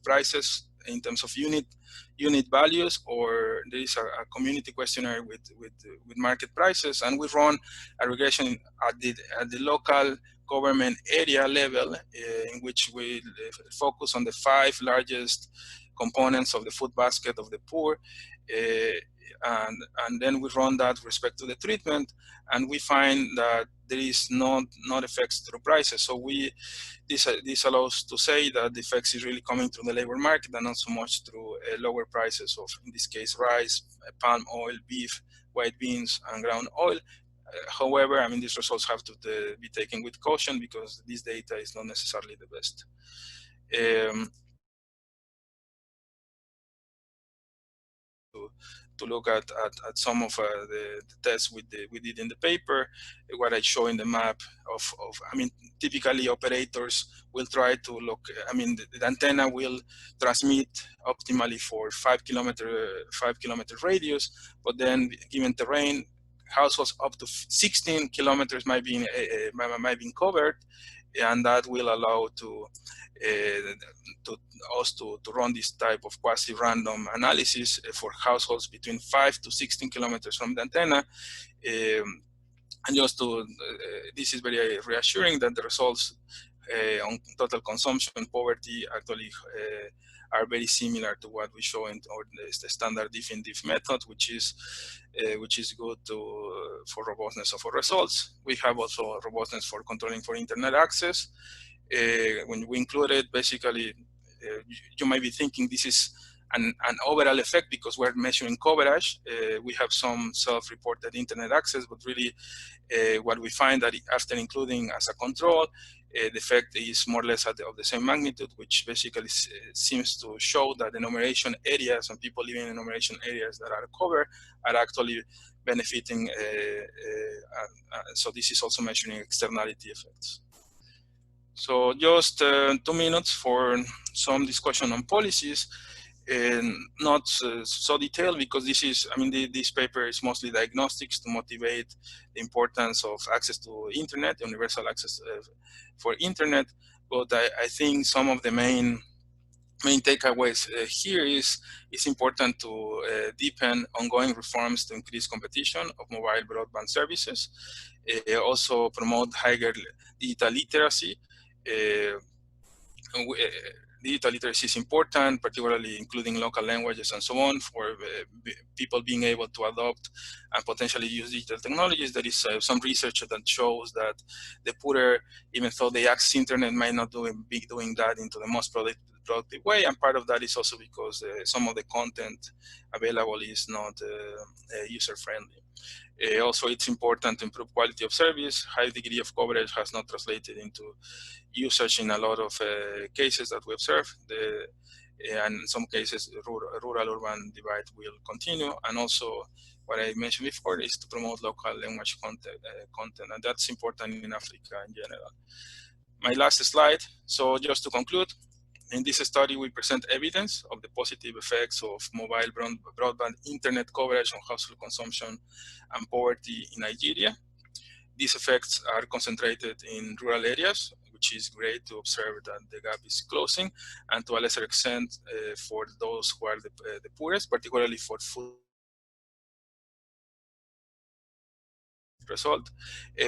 prices, in terms of unit values, or there is a community questionnaire with market prices, and we run a regression at the local government area level, in which we focus on the 5 largest components of the food basket of the poor, and then we run that with respect to the treatment, and we find that there is not effects through prices. So this allows to say that the effects is really coming through the labor market and not so much through lower prices of, in this case, rice, palm oil, beef, white beans, and ground oil. However, these results have to be taken with caution, because this data is not necessarily the best. To look at some of the tests we did in the paper, what I show in the map of typically operators will try to look, the antenna will transmit optimally for 5 kilometer radius, but then given terrain, households up to 16 kilometers might be covered, and that will allow us to run this type of quasi-random analysis for households between 5 to 16 kilometers from the antenna. And just this is very reassuring that the results on total consumption and poverty actually are very similar to what we show in the standard diff in diff method, which is good for robustness of our results. We have also robustness for controlling for internet access. When we included, basically, you might be thinking this is an overall effect because we're measuring coverage. We have some self-reported internet access, but really what we find that after including as a control, the effect is more or less of the same magnitude, which basically seems to show that enumeration areas and people living in enumeration areas that are covered are actually benefiting. So this is also measuring externality effects. So just 2 minutes for some discussion on policies, and not so detailed because this is, this paper is mostly diagnostics to motivate the importance of access to internet, universal access for internet. But I think some of the main takeaways here is it's important to deepen ongoing reforms to increase competition of mobile broadband services, also promote higher digital literacy. Digital literacy is important, particularly including local languages and so on, for people being able to adopt and potentially use digital technologies. There is some research that shows that the poorer, even though they access internet, might not be doing that into the most productive way, and part of that is also because some of the content available is not user-friendly. Also, it's important to improve quality of service. High degree of coverage has not translated into usage in a lot of cases that we observe. and in some cases, rural-urban divide will continue. And also, what I mentioned before is to promote local language content, and that's important in Africa in general. My last slide. So just to conclude, in this study, we present evidence of the positive effects of mobile broadband internet coverage on household consumption and poverty in Nigeria. These effects are concentrated in rural areas, which is great to observe that the gap is closing, and to a lesser extent for those who are the poorest, particularly for food. Result,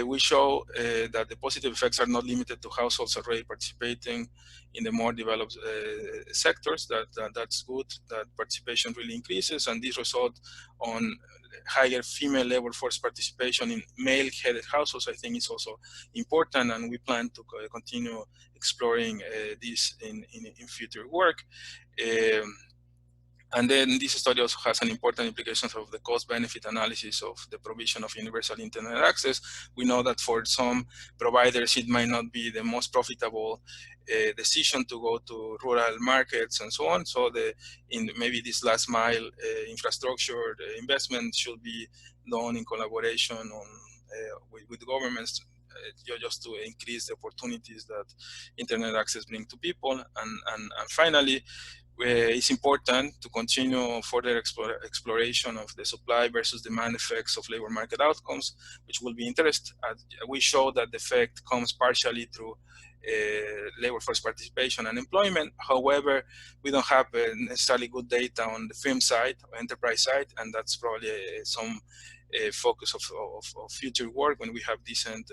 we show that the positive effects are not limited to households already participating in the more developed sectors. That's good, that participation really increases, and this result on higher female labor force participation in male-headed households, I think is also important, and we plan to continue exploring this in future work. And then this study also has an important implications of the cost-benefit analysis of the provision of universal internet access. We know that for some providers, it might not be the most profitable decision to go to rural markets and so on. So maybe this last mile infrastructure investment should be done in collaboration with governments just to increase the opportunities that internet access brings to people. And finally, it's important to continue further exploration of the supply versus demand effects of labor market outcomes, which will be interesting. We show that the effect comes partially through labor force participation and employment. However, we don't have necessarily good data on the firm side or enterprise side, and that's probably some focus of future work when we have decent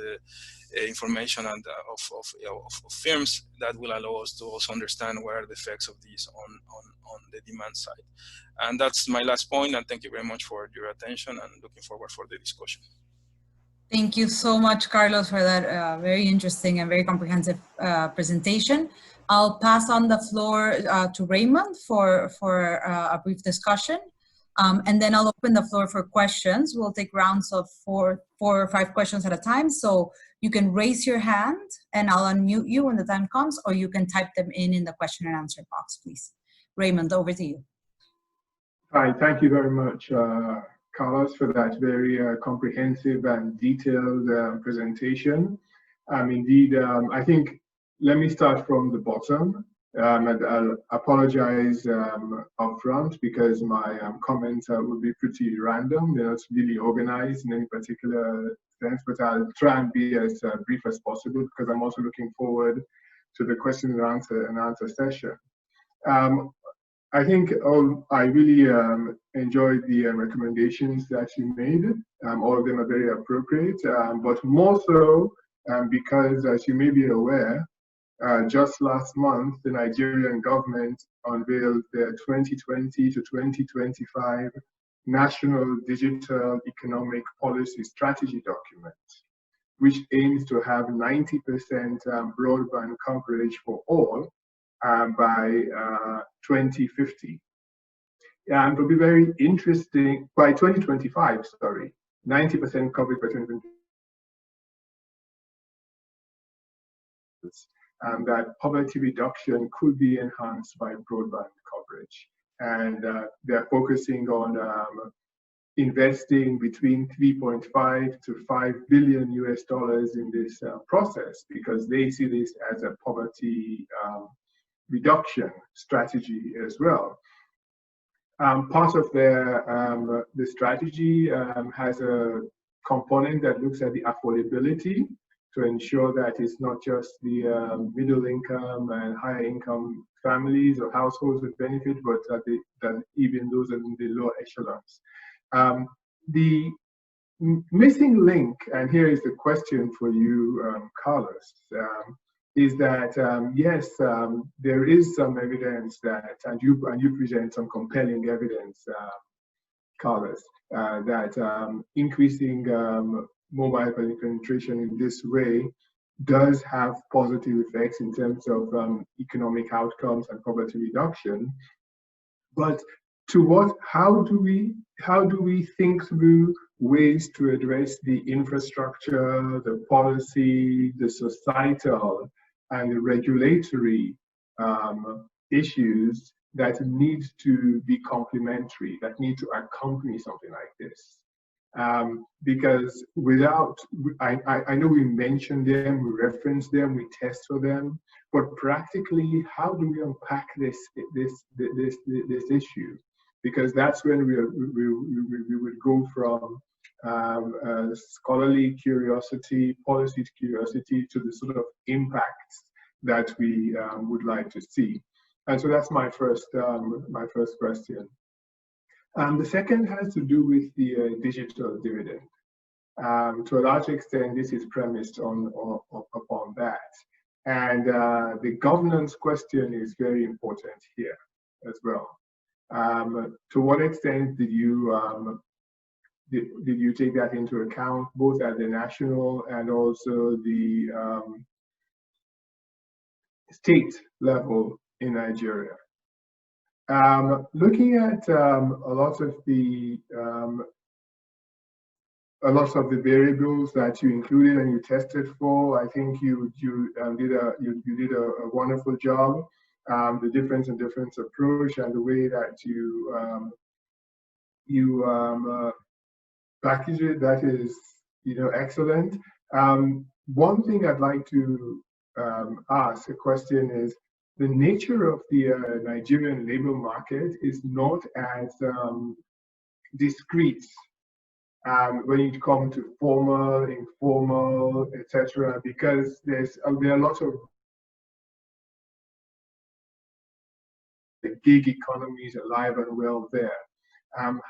information and of firms that will allow us to also understand what are the effects of these on the demand side. And that's my last point, and thank you very much for your attention, and looking forward for the discussion. Thank you so much, Carlos, for that very interesting and very comprehensive presentation. I'll pass on the floor to Raymond for a brief discussion. And then I'll open the floor for questions. We'll take rounds of four or five questions at a time. So you can raise your hand and I'll unmute you when the time comes, or you can type them in the question and answer box, please. Raymond, over to you. Hi, thank you very much, Carlos, for that very comprehensive and detailed presentation. Indeed, I think, let me start from the bottom. And I'll apologize upfront because my comments will be pretty random. They're not really organized in any particular sense, but I'll try and be as brief as possible because I'm also looking forward to the question and answer session. I think I really enjoyed the recommendations that you made. All of them are very appropriate, but more so because, as you may be aware, just last month, the Nigerian government unveiled their 2020 to 2025 National Digital Economic Policy Strategy document, which aims to have 90% broadband coverage for all by 2050. And it'll be very interesting, by 2025, sorry, 90% coverage by 2025. That poverty reduction could be enhanced by broadband coverage. And they're focusing on investing between 3.5 to 5 billion US dollars in this process because they see this as a poverty reduction strategy as well. Part of the strategy has a component that looks at the affordability to ensure that it's not just the middle income and higher income families or households with benefit, but that even those in the lower echelons. The missing link, and here is the question for you, Carlos, is that yes, there is some evidence that, and you present some compelling evidence, Carlos, that increasing mobile penetration in this way does have positive effects in terms of economic outcomes and poverty reduction. But how do we think through ways to address the infrastructure, the policy, the societal, and the regulatory issues that need to be complementary, that need to accompany something like this. Because without, I know we mention them, we reference them, we test for them, but practically, how do we unpack this issue? Because that's when we would go from scholarly curiosity, policy curiosity, to the sort of impacts that we would like to see. And so that's my first question. The second has to do with the digital dividend. To a large extent, this is premised upon that. And the governance question is very important here as well. To what extent did you take that into account, both at the national and also the state level in Nigeria? Looking at a lot of the variables that you included and you tested for, I think you did a wonderful job. The difference approach and the way that you package it, that is excellent. One thing I'd like to ask a question is, the nature of the Nigerian labor market is not as discrete when it comes to formal, informal, etc., because there are lots of the gig economies alive and well there.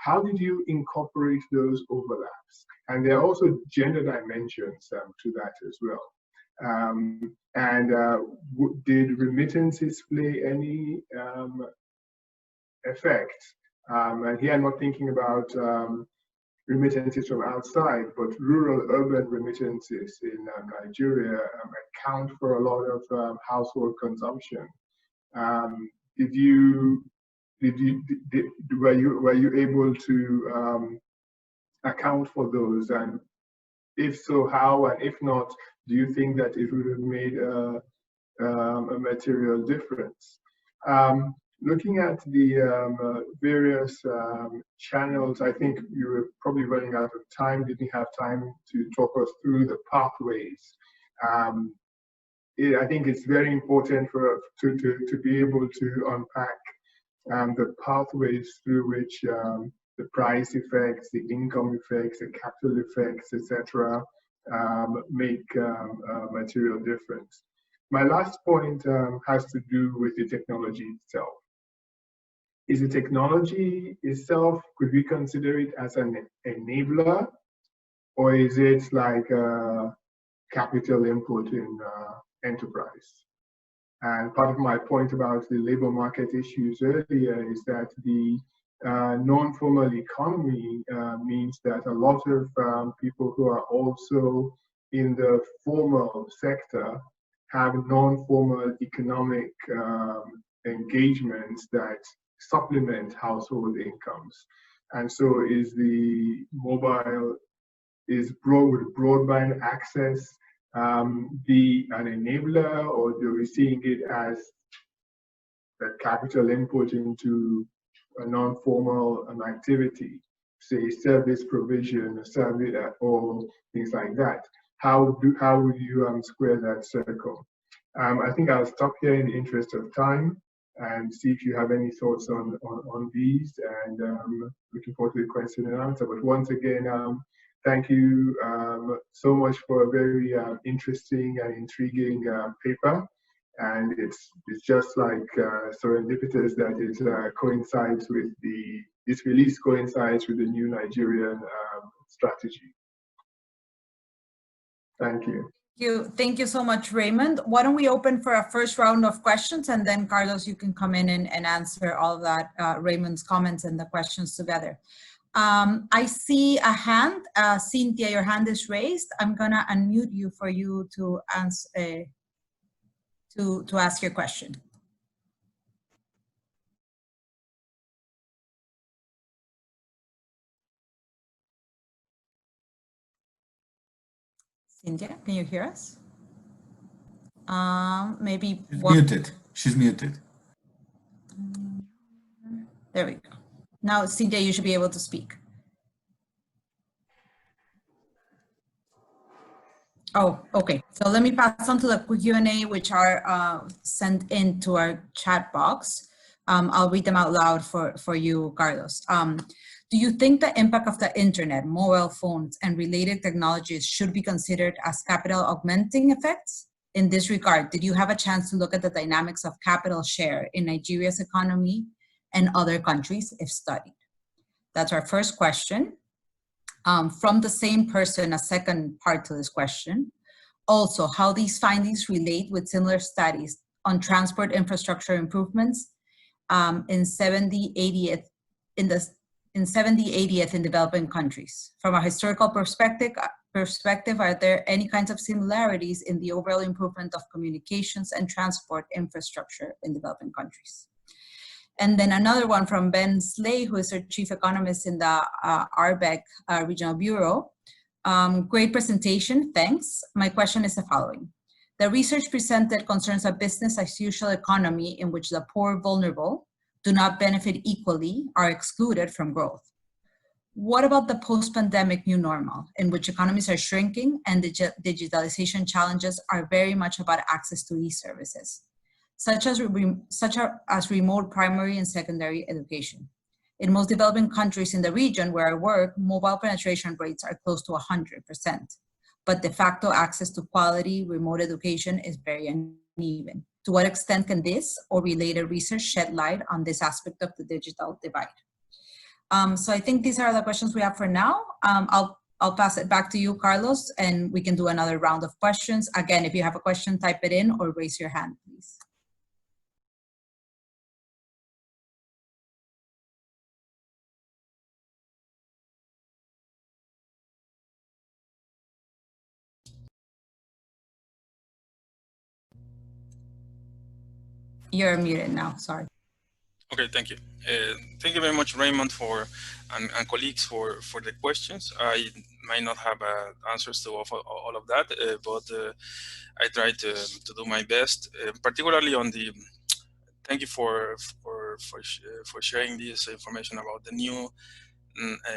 How did you incorporate those overlaps? And there are also gender dimensions to that as well. Did remittances play any effect? And here I'm not thinking about remittances from outside, but rural-urban remittances in Nigeria account for a lot of household consumption. Were you able to account for those? And if so, how? And if not, do you think that it would have made a material difference? Looking at the various channels, I think you were probably running out of time, didn't have time to talk us through the pathways. I think it's very important to be able to unpack the pathways through which the price effects, the income effects, the capital effects, etc., make a material difference. My last point has to do with the technology itself. Is the technology itself, could we consider it as an enabler, or is it like a capital input in enterprise? And part of my point about the labor market issues earlier is that the non-formal economy means that a lot of people who are also in the formal sector have non-formal economic engagements that supplement household incomes. And so is the mobile, with broadband access be an enabler, or are we seeing it as a capital input into a non-formal activity, say service provision, service or things like that? How would you square that circle? I think I'll stop here in the interest of time and see if you have any thoughts on these, and looking forward to the question and answer. But once again, thank you so much for a very interesting and intriguing paper. And it's just like serendipitous that it coincides with this release coincides with the new Nigerian strategy. Thank you. Thank you so much, Raymond. Why don't we open for a first round of questions, and then Carlos, you can come in and answer all of that, Raymond's comments and the questions together. I see a hand. Cynthia, your hand is raised. I'm gonna unmute you for you to answer, to ask your question. Cynthia, can you hear us? Maybe she's muted. She's muted. There we go. Now, CJ, you should be able to speak. Oh, okay. So let me pass on to the Q&A, which are sent into our chat box. I'll read them out loud for you, Carlos. Do you think the impact of the internet, mobile phones, and related technologies should be considered as capital augmenting effects? In this regard, did you have a chance to look at the dynamics of capital share in Nigeria's economy and other countries if studied? That's our first question. From the same person, a second part to this question. Also, how these findings relate with similar studies on transport infrastructure improvements in 70, 80th in developing countries. From a historical perspective, are there any kinds of similarities in the overall improvement of communications and transport infrastructure in developing countries? And then another one from Ben Slay, who is our chief economist in the RBEC Regional Bureau. Great presentation, thanks. My question is the following. The research presented concerns a business as usual economy in which the poor vulnerable do not benefit equally, are excluded from growth. What about the post-pandemic new normal, in which economies are shrinking and the digitalization challenges are very much about access to e-services, such as remote primary and secondary education? In most developing countries in the region where I work, mobile penetration rates are close to 100%, but de facto access to quality remote education is very uneven. To what extent can this or related research shed light on this aspect of the digital divide? So I think these are the questions we have for now. I'll pass it back to you, Carlos, and we can do another round of questions. Again, if you have a question, type it in or raise your hand, please. You're muted now, sorry. Okay, thank you. Thank you very much, Raymond, and colleagues for the questions. I might not have answers to all of that, but I tried to do my best, particularly on the. Thank you for sharing this information about the new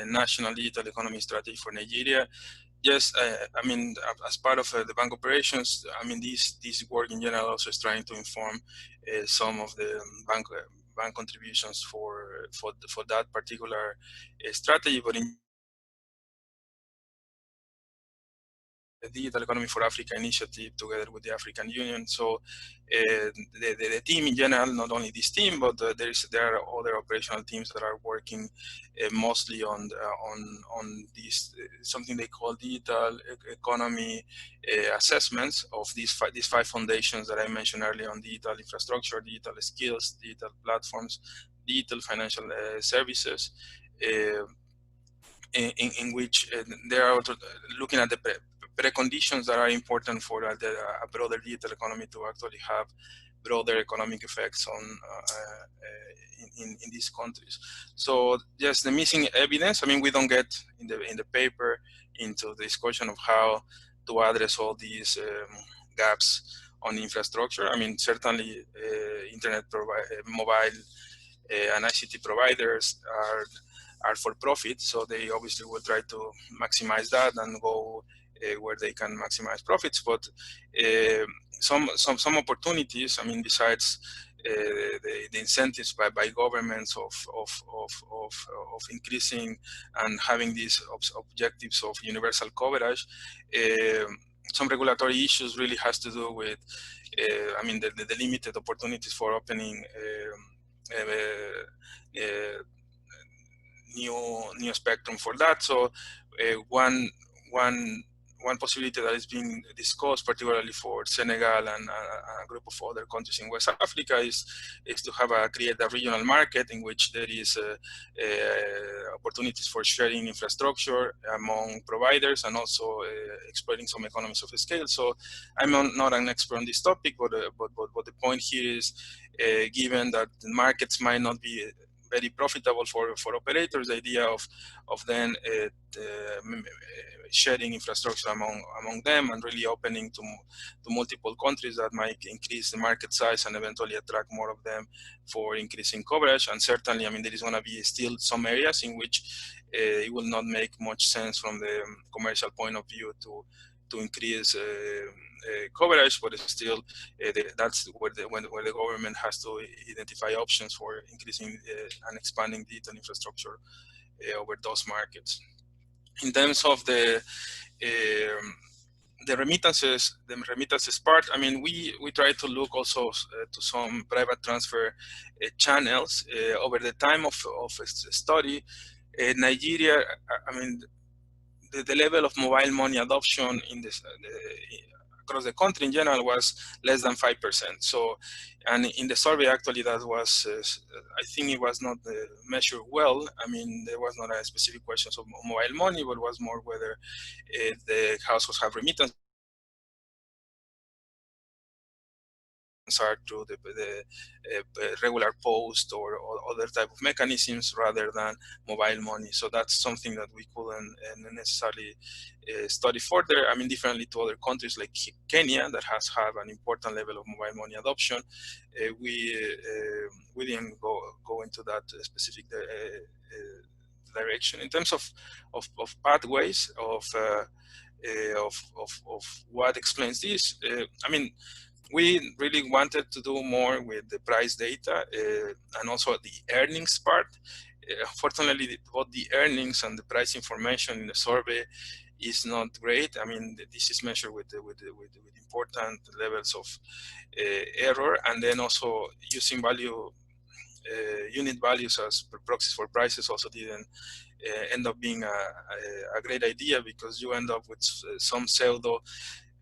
national digital economy strategy for Nigeria. Yes, I mean, as part of the bank operations, I mean, this work in general also is trying to inform some of the bank contributions for that particular strategy. But in the Digital Economy for Africa initiative together with the African Union. So the team in general, not only this team, but there are other operational teams that are working mostly on this something they call digital economy assessments of these five foundations that I mentioned earlier on: digital infrastructure, digital skills, digital platforms, digital financial services. In which they are looking at the preconditions that are important for a broader digital economy to actually have broader economic effects on in these countries. So just the missing evidence. I mean, we don't get in the paper into the discussion of how to address all these gaps on infrastructure. I mean, certainly internet mobile and ICT providers are for profit, so they obviously will try to maximize that and go where they can maximize profits. But some opportunities, I mean, besides the incentives by governments of increasing and having these objectives of universal coverage, some regulatory issues really has to do with, I mean, the limited opportunities for opening new spectrum for that. So one possibility that is being discussed, particularly for Senegal and a group of other countries in West Africa, is to create a regional market in which there is opportunities for sharing infrastructure among providers and also exploiting some economies of scale. So I'm not an expert on this topic, but the point here is, given that the markets might not be very profitable for operators, the idea of then sharing infrastructure among them, and really opening to multiple countries that might increase the market size and eventually attract more of them for increasing coverage. And certainly, I mean, there is going to be still some areas in which it will not make much sense from the commercial point of view to increase coverage, but still that's where the government has to identify options for increasing and expanding digital infrastructure over those markets. In terms of the remittances part, I mean, we try to look also to some private transfer channels over the time of study. Nigeria, I mean, the level of mobile money adoption in this across the country in general was less than 5%. So, and in the survey, actually, that was, I think it was not measured well. I mean, there was not a specific question of mobile money, but it was more whether the households have remittance are through the regular post or other type of mechanisms rather than mobile money. So that's something that we couldn't necessarily study further. I mean, differently to other countries like Kenya that has had an important level of mobile money adoption. We didn't go into that specific direction. In terms of pathways of what explains this, I mean, we really wanted to do more with the price data and also the earnings part. Fortunately, both the earnings and the price information in the survey is not great. I mean, this is measured with important levels of error, and then also using unit values as proxies for prices also didn't end up being a great idea, because you end up with some pseudo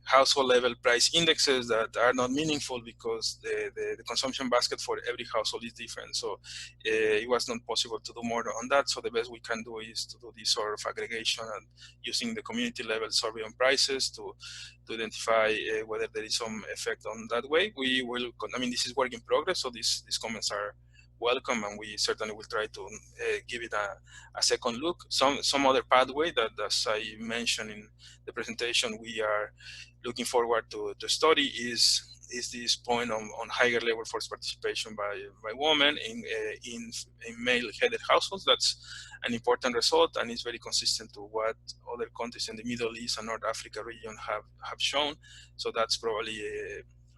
household level price indexes that are not meaningful because the consumption basket for every household is different. So it was not possible to do more on that. So the best we can do is to do this sort of aggregation and using the community level survey on prices to identify whether there is some effect on that way. We will, I mean, this is work in progress, so these comments are welcome, and we certainly will try to give it a second look. Some other pathway that, as I mentioned in the presentation, we are looking forward to study is this point on higher labor force participation by women in male-headed households. That's an important result, and it's very consistent to what other countries in the Middle East and North Africa region have shown. So that's probably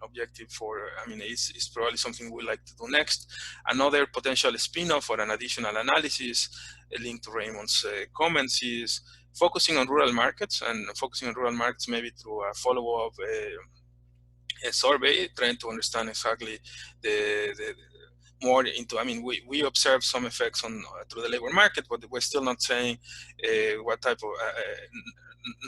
objective for, I mean, it's probably something we'd like to do next. Another potential spin-off or an additional analysis linked to Raymond's comments is focusing on rural markets, and focusing on rural markets maybe through a follow-up a survey, trying to understand exactly the more into, I mean, we observe some effects on through the labor market, but we're still not saying what type of,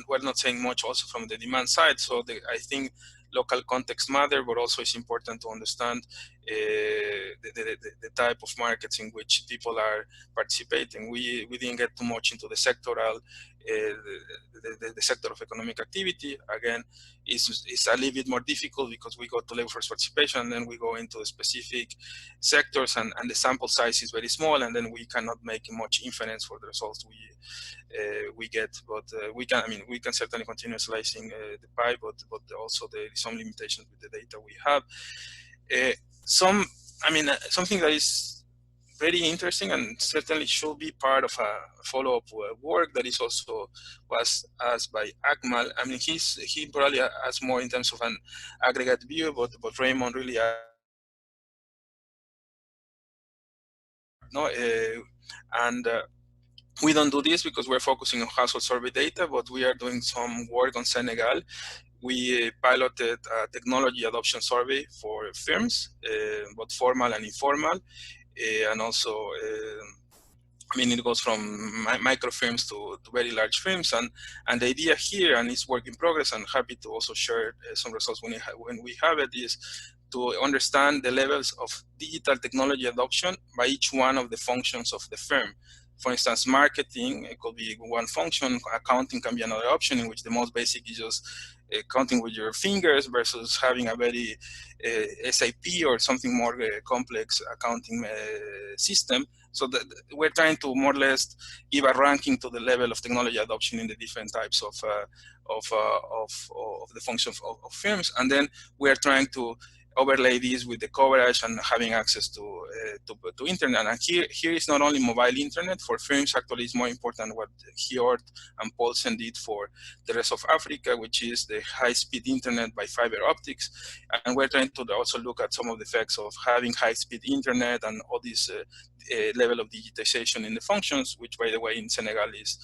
we're not saying much also from the demand side. So I think local context matter, but also it's important to understand the type of markets in which people are participating. We didn't get too much into the sectoral, the sector of economic activity. Again, it's a little bit more difficult because we go to labor force participation and then we go into specific sectors, and the sample size is very small, and then we cannot make much inference for the results we get. But we can certainly continue slicing the pie, but also there is some limitations with the data we have. Something that is very interesting and certainly should be part of a follow-up work that is also was asked by Akmal. I mean, he probably has more in terms of an aggregate view, but Raymond really we don't do this because we're focusing on household survey data, but we are doing some work on Senegal. We piloted a technology adoption survey for firms, both formal and informal, and also, I mean, it goes from micro firms to very large firms, and the idea here, and it's work in progress, and happy to also share some results when we have it, is to understand the levels of digital technology adoption by each one of the functions of the firm. For instance, marketing, it could be one function, accounting can be another option, in which the most basic is just counting with your fingers versus having a very SAP or something more complex accounting system. So we're trying to more or less give a ranking to the level of technology adoption in the different types of the functions of firms, and then we're trying to overlay these with the coverage and having access to internet. And here is not only mobile internet for firms. Actually, it's more important what Hjort and Paulsen did for the rest of Africa, which is the high-speed internet by fiber optics. And we're trying to also look at some of the effects of having high-speed internet and all this level of digitization in the functions, which, by the way, in Senegal is,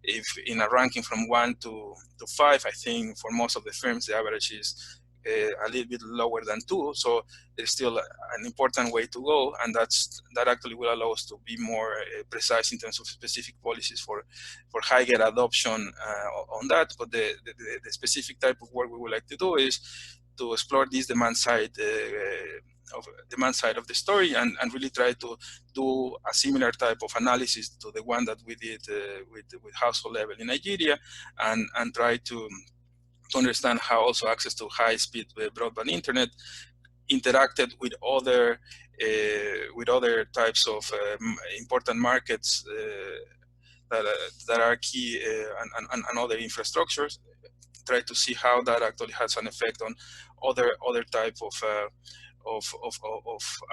if in a ranking from 1 to 5, I think for most of the firms, the average is a little bit lower than 2, so there's still an important way to go, and that actually will allow us to be more precise in terms of specific policies for higher adoption on that. But the specific type of work we would like to do is to explore this demand side of the story, and really try to do a similar type of analysis to the one that we did with household level in Nigeria, and try to understand how also access to high-speed broadband internet interacted with other types of important markets that are key and other infrastructures. Try to see how that actually has an effect on other type of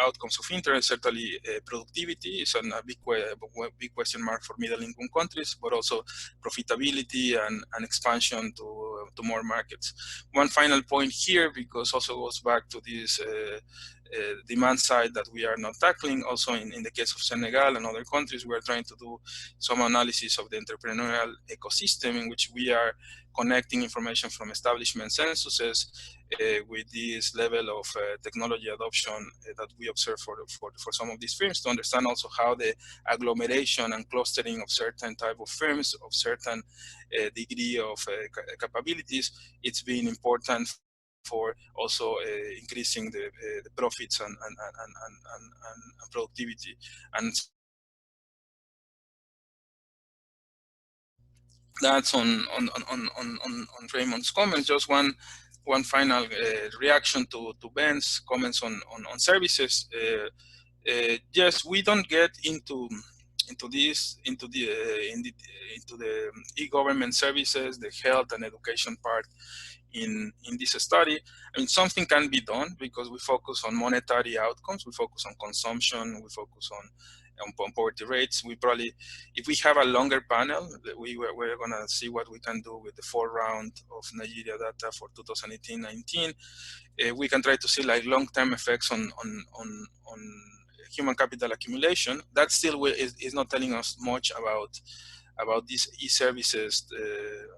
outcomes of interest. Certainly, productivity is a big question mark for middle-income countries, but also profitability and expansion to more markets. One final point here, because also goes back to this demand side that we are not tackling. Also, in the case of Senegal and other countries, we are trying to do some analysis of the entrepreneurial ecosystem in which we are connecting information from establishment censuses with this level of technology adoption that we observe for some of these firms, to understand also how the agglomeration and clustering of certain type of firms of certain degree of capabilities, it's been important for also increasing the profits and productivity. And that's on Raymond's comments. Just one final reaction to Ben's comments on services. Yes, we don't get into the e-government services, the health and education part in this study. I mean, something can be done because we focus on monetary outcomes, we focus on consumption, we focus on poverty rates. We probably, if we have a longer panel, we're gonna see what we can do with the 4th round of Nigeria data for 2018-19. We can try to see like long-term effects on human capital accumulation. That still is not telling us much about these e-services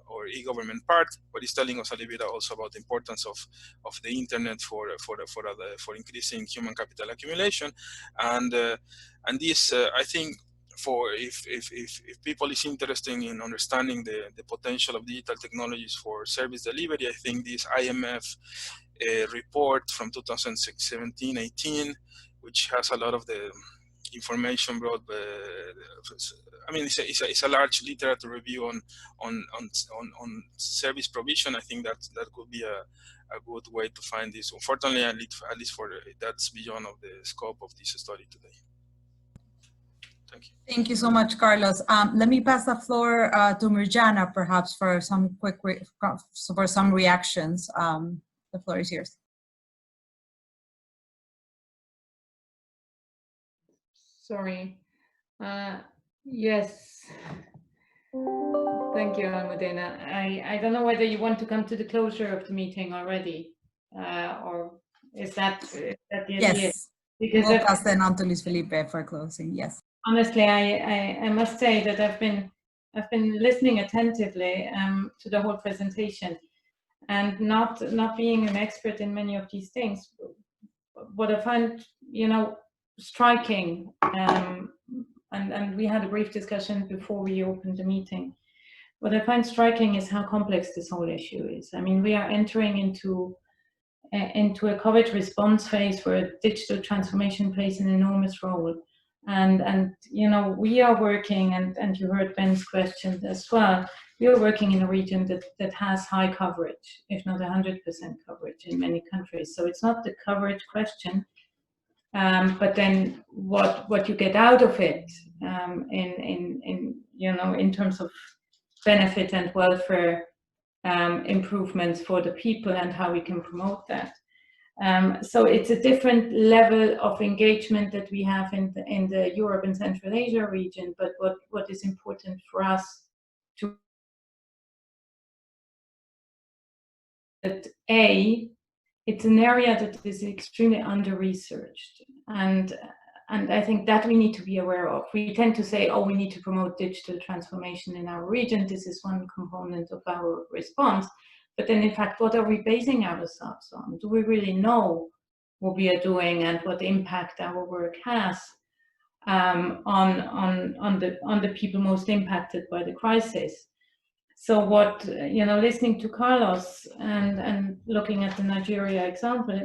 or e-government part, but it's telling us a little bit also about the importance of the internet for increasing human capital accumulation, and this I think if people is interested in understanding the potential of digital technologies for service delivery, I think this IMF report from 2017-18, which has a lot of the information brought. I mean, it's a large literature review on service provision. I think that could be a good way to find this. Unfortunately, at least for that's beyond of the scope of this study today. Thank you. Thank you so much, Carlos. Let me pass the floor to Mirjana, perhaps, for some for some reactions. The floor is yours. Sorry. Yes. Thank you, Almudena. I don't know whether you want to come to the closure of the meeting already, or is that the idea? Yes. Because we'll pass then on to Luis Felipe for closing. Yes. Honestly, I must say that I've been listening attentively to the whole presentation, and not being an expert in many of these things. What I find, striking, and we had a brief discussion before we opened the meeting. What I find striking is how complex this whole issue is. I mean, we are entering into a COVID response phase where digital transformation plays an enormous role. And we are working, and you heard Ben's question as well, we are working in a region that has high coverage, if not 100% coverage in many countries. So it's not the coverage question, but then what you get out of it in terms of benefit and welfare improvements for the people and how we can promote that. So it's a different level of engagement that we have in the Europe and Central Asia region, but what is important for us to that it's an area that is extremely under-researched, and I think that we need to be aware of. We tend to say, oh, we need to promote digital transformation in our region. This is one component of our response. But then, in fact, what are we basing ourselves on? Do we really know what we are doing and what impact our work has on the people most impacted by the crisis? So what, listening to Carlos and looking at the Nigeria example,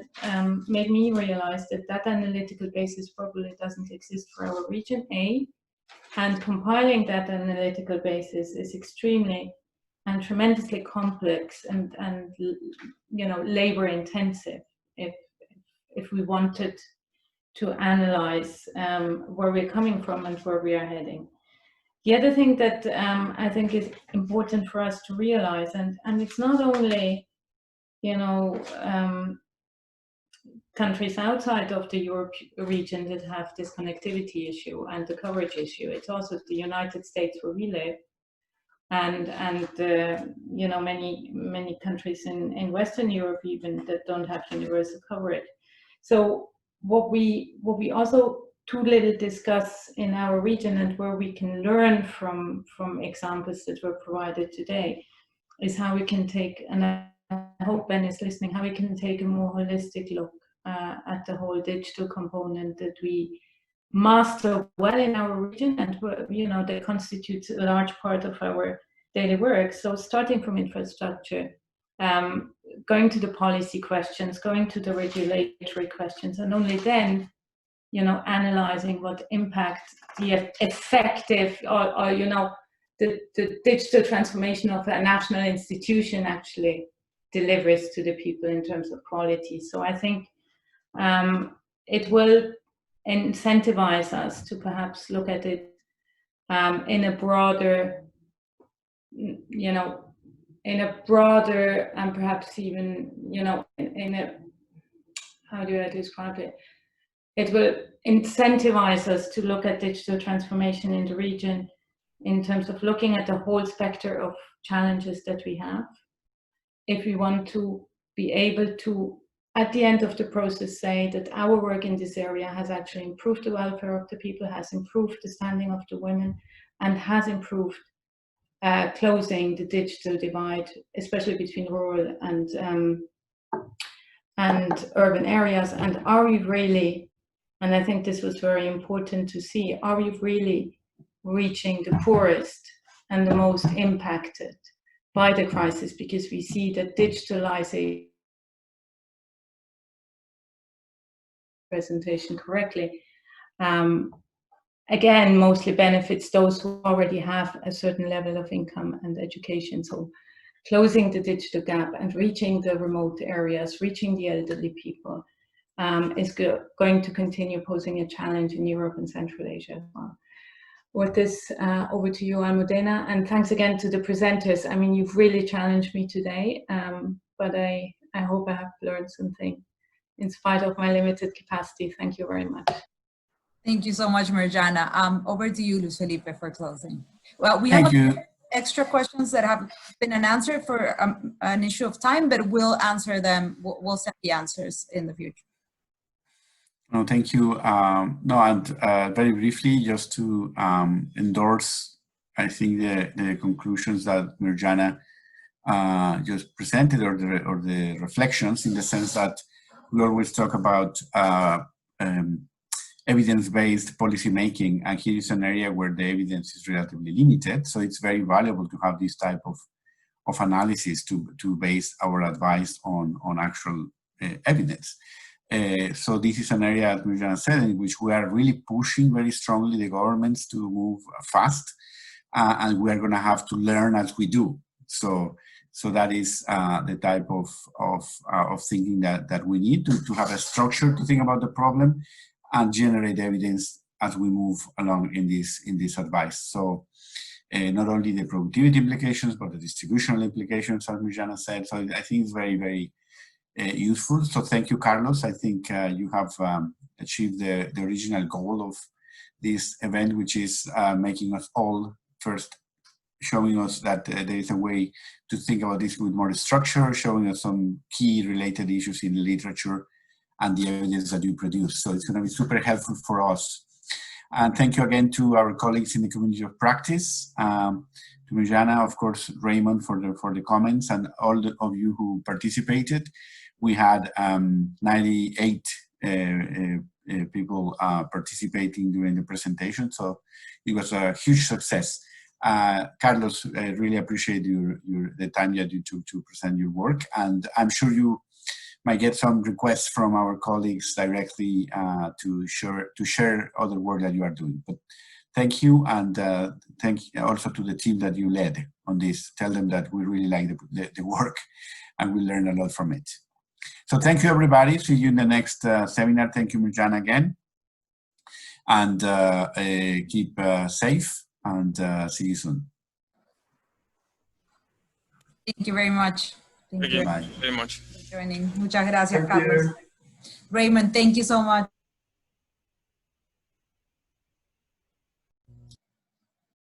made me realize that analytical basis probably doesn't exist for our region, and compiling that analytical basis is extremely and tremendously complex and labor intensive if we wanted to analyze where we're coming from and where we are heading. The other thing that I think is important for us to realize, and it's not only, countries outside of the Europe region that have this connectivity issue and the coverage issue. It's also the United States where we live, and many countries in Western Europe even that don't have universal coverage. So what we also too little discuss in our region, and where we can learn from examples that were provided today, is how we can take, and I hope Ben is listening, how we can take a more holistic look at the whole digital component that we master well in our region, and that constitutes a large part of our daily work. So starting from infrastructure, going to the policy questions, going to the regulatory questions, and only then analyzing what impact the effective or the digital transformation of a national institution actually delivers to the people in terms of quality. So I think it will incentivize us to perhaps look at it in a broader, and perhaps even, in a, how do I describe it? It will incentivize us to look at digital transformation in the region in terms of looking at the whole spectrum of challenges that we have. If we want to be able to, at the end of the process, say that our work in this area has actually improved the welfare of the people, has improved the standing of the women, and has improved closing the digital divide, especially between rural and urban areas. And are we really, and I think this was very important to see, are we really reaching the poorest and the most impacted by the crisis? Because we see that digitalization, presentation correctly, again, mostly benefits those who already have a certain level of income and education. So closing the digital gap and reaching the remote areas, reaching the elderly people, is going to continue posing a challenge in Europe and Central Asia as well. With this, over to you, Almudena, and thanks again to the presenters. I mean, you've really challenged me today, but I hope I have learned something in spite of my limited capacity. Thank you very much. Thank you so much, Mirjana. Over to you, Luis Felipe, for closing. Well, we have extra questions that have been unanswered for an issue of time, but we'll answer them. We'll send the answers in the future. No, thank you. No, and very briefly, just to endorse, I think the conclusions that Mirjana just presented, or the reflections, in the sense that we always talk about evidence-based policy making, and here is an area where the evidence is relatively limited. So it's very valuable to have this type of analysis to base our advice on actual evidence. So this is an area, as Mirjana said, in which we are really pushing very strongly the governments to move fast, and we are going to have to learn as we do. So that is the type of thinking that we need to have a structure to think about the problem, and generate evidence as we move along in this advice. So not only the productivity implications, but the distributional implications, as Mirjana said. So I think it's very, very useful. So thank you, Carlos. I think you have achieved the original goal of this event, which is making us all first, showing us that there is a way to think about this with more structure, showing us some key related issues in the literature and the evidence that you produce. So it's going to be super helpful for us. And thank you again to our colleagues in the community of practice, to Mirjana, of course, Raymond for the comments, and all of you who participated. We had 98 people participating during the presentation, so it was a huge success. Carlos, I really appreciate the time that you took to present your work, and I'm sure you might get some requests from our colleagues directly to share other work that you are doing. But thank you, and thank you also to the team that you led on this. Tell them that we really like the work, and we learned a lot from it. So thank you, everybody. See you in the next seminar. Thank you, Mirjana, again, and keep safe. And see you soon. Thank you very much. Thank you very much for joining. Muchas gracias, Carlos. Raymond, thank you so much.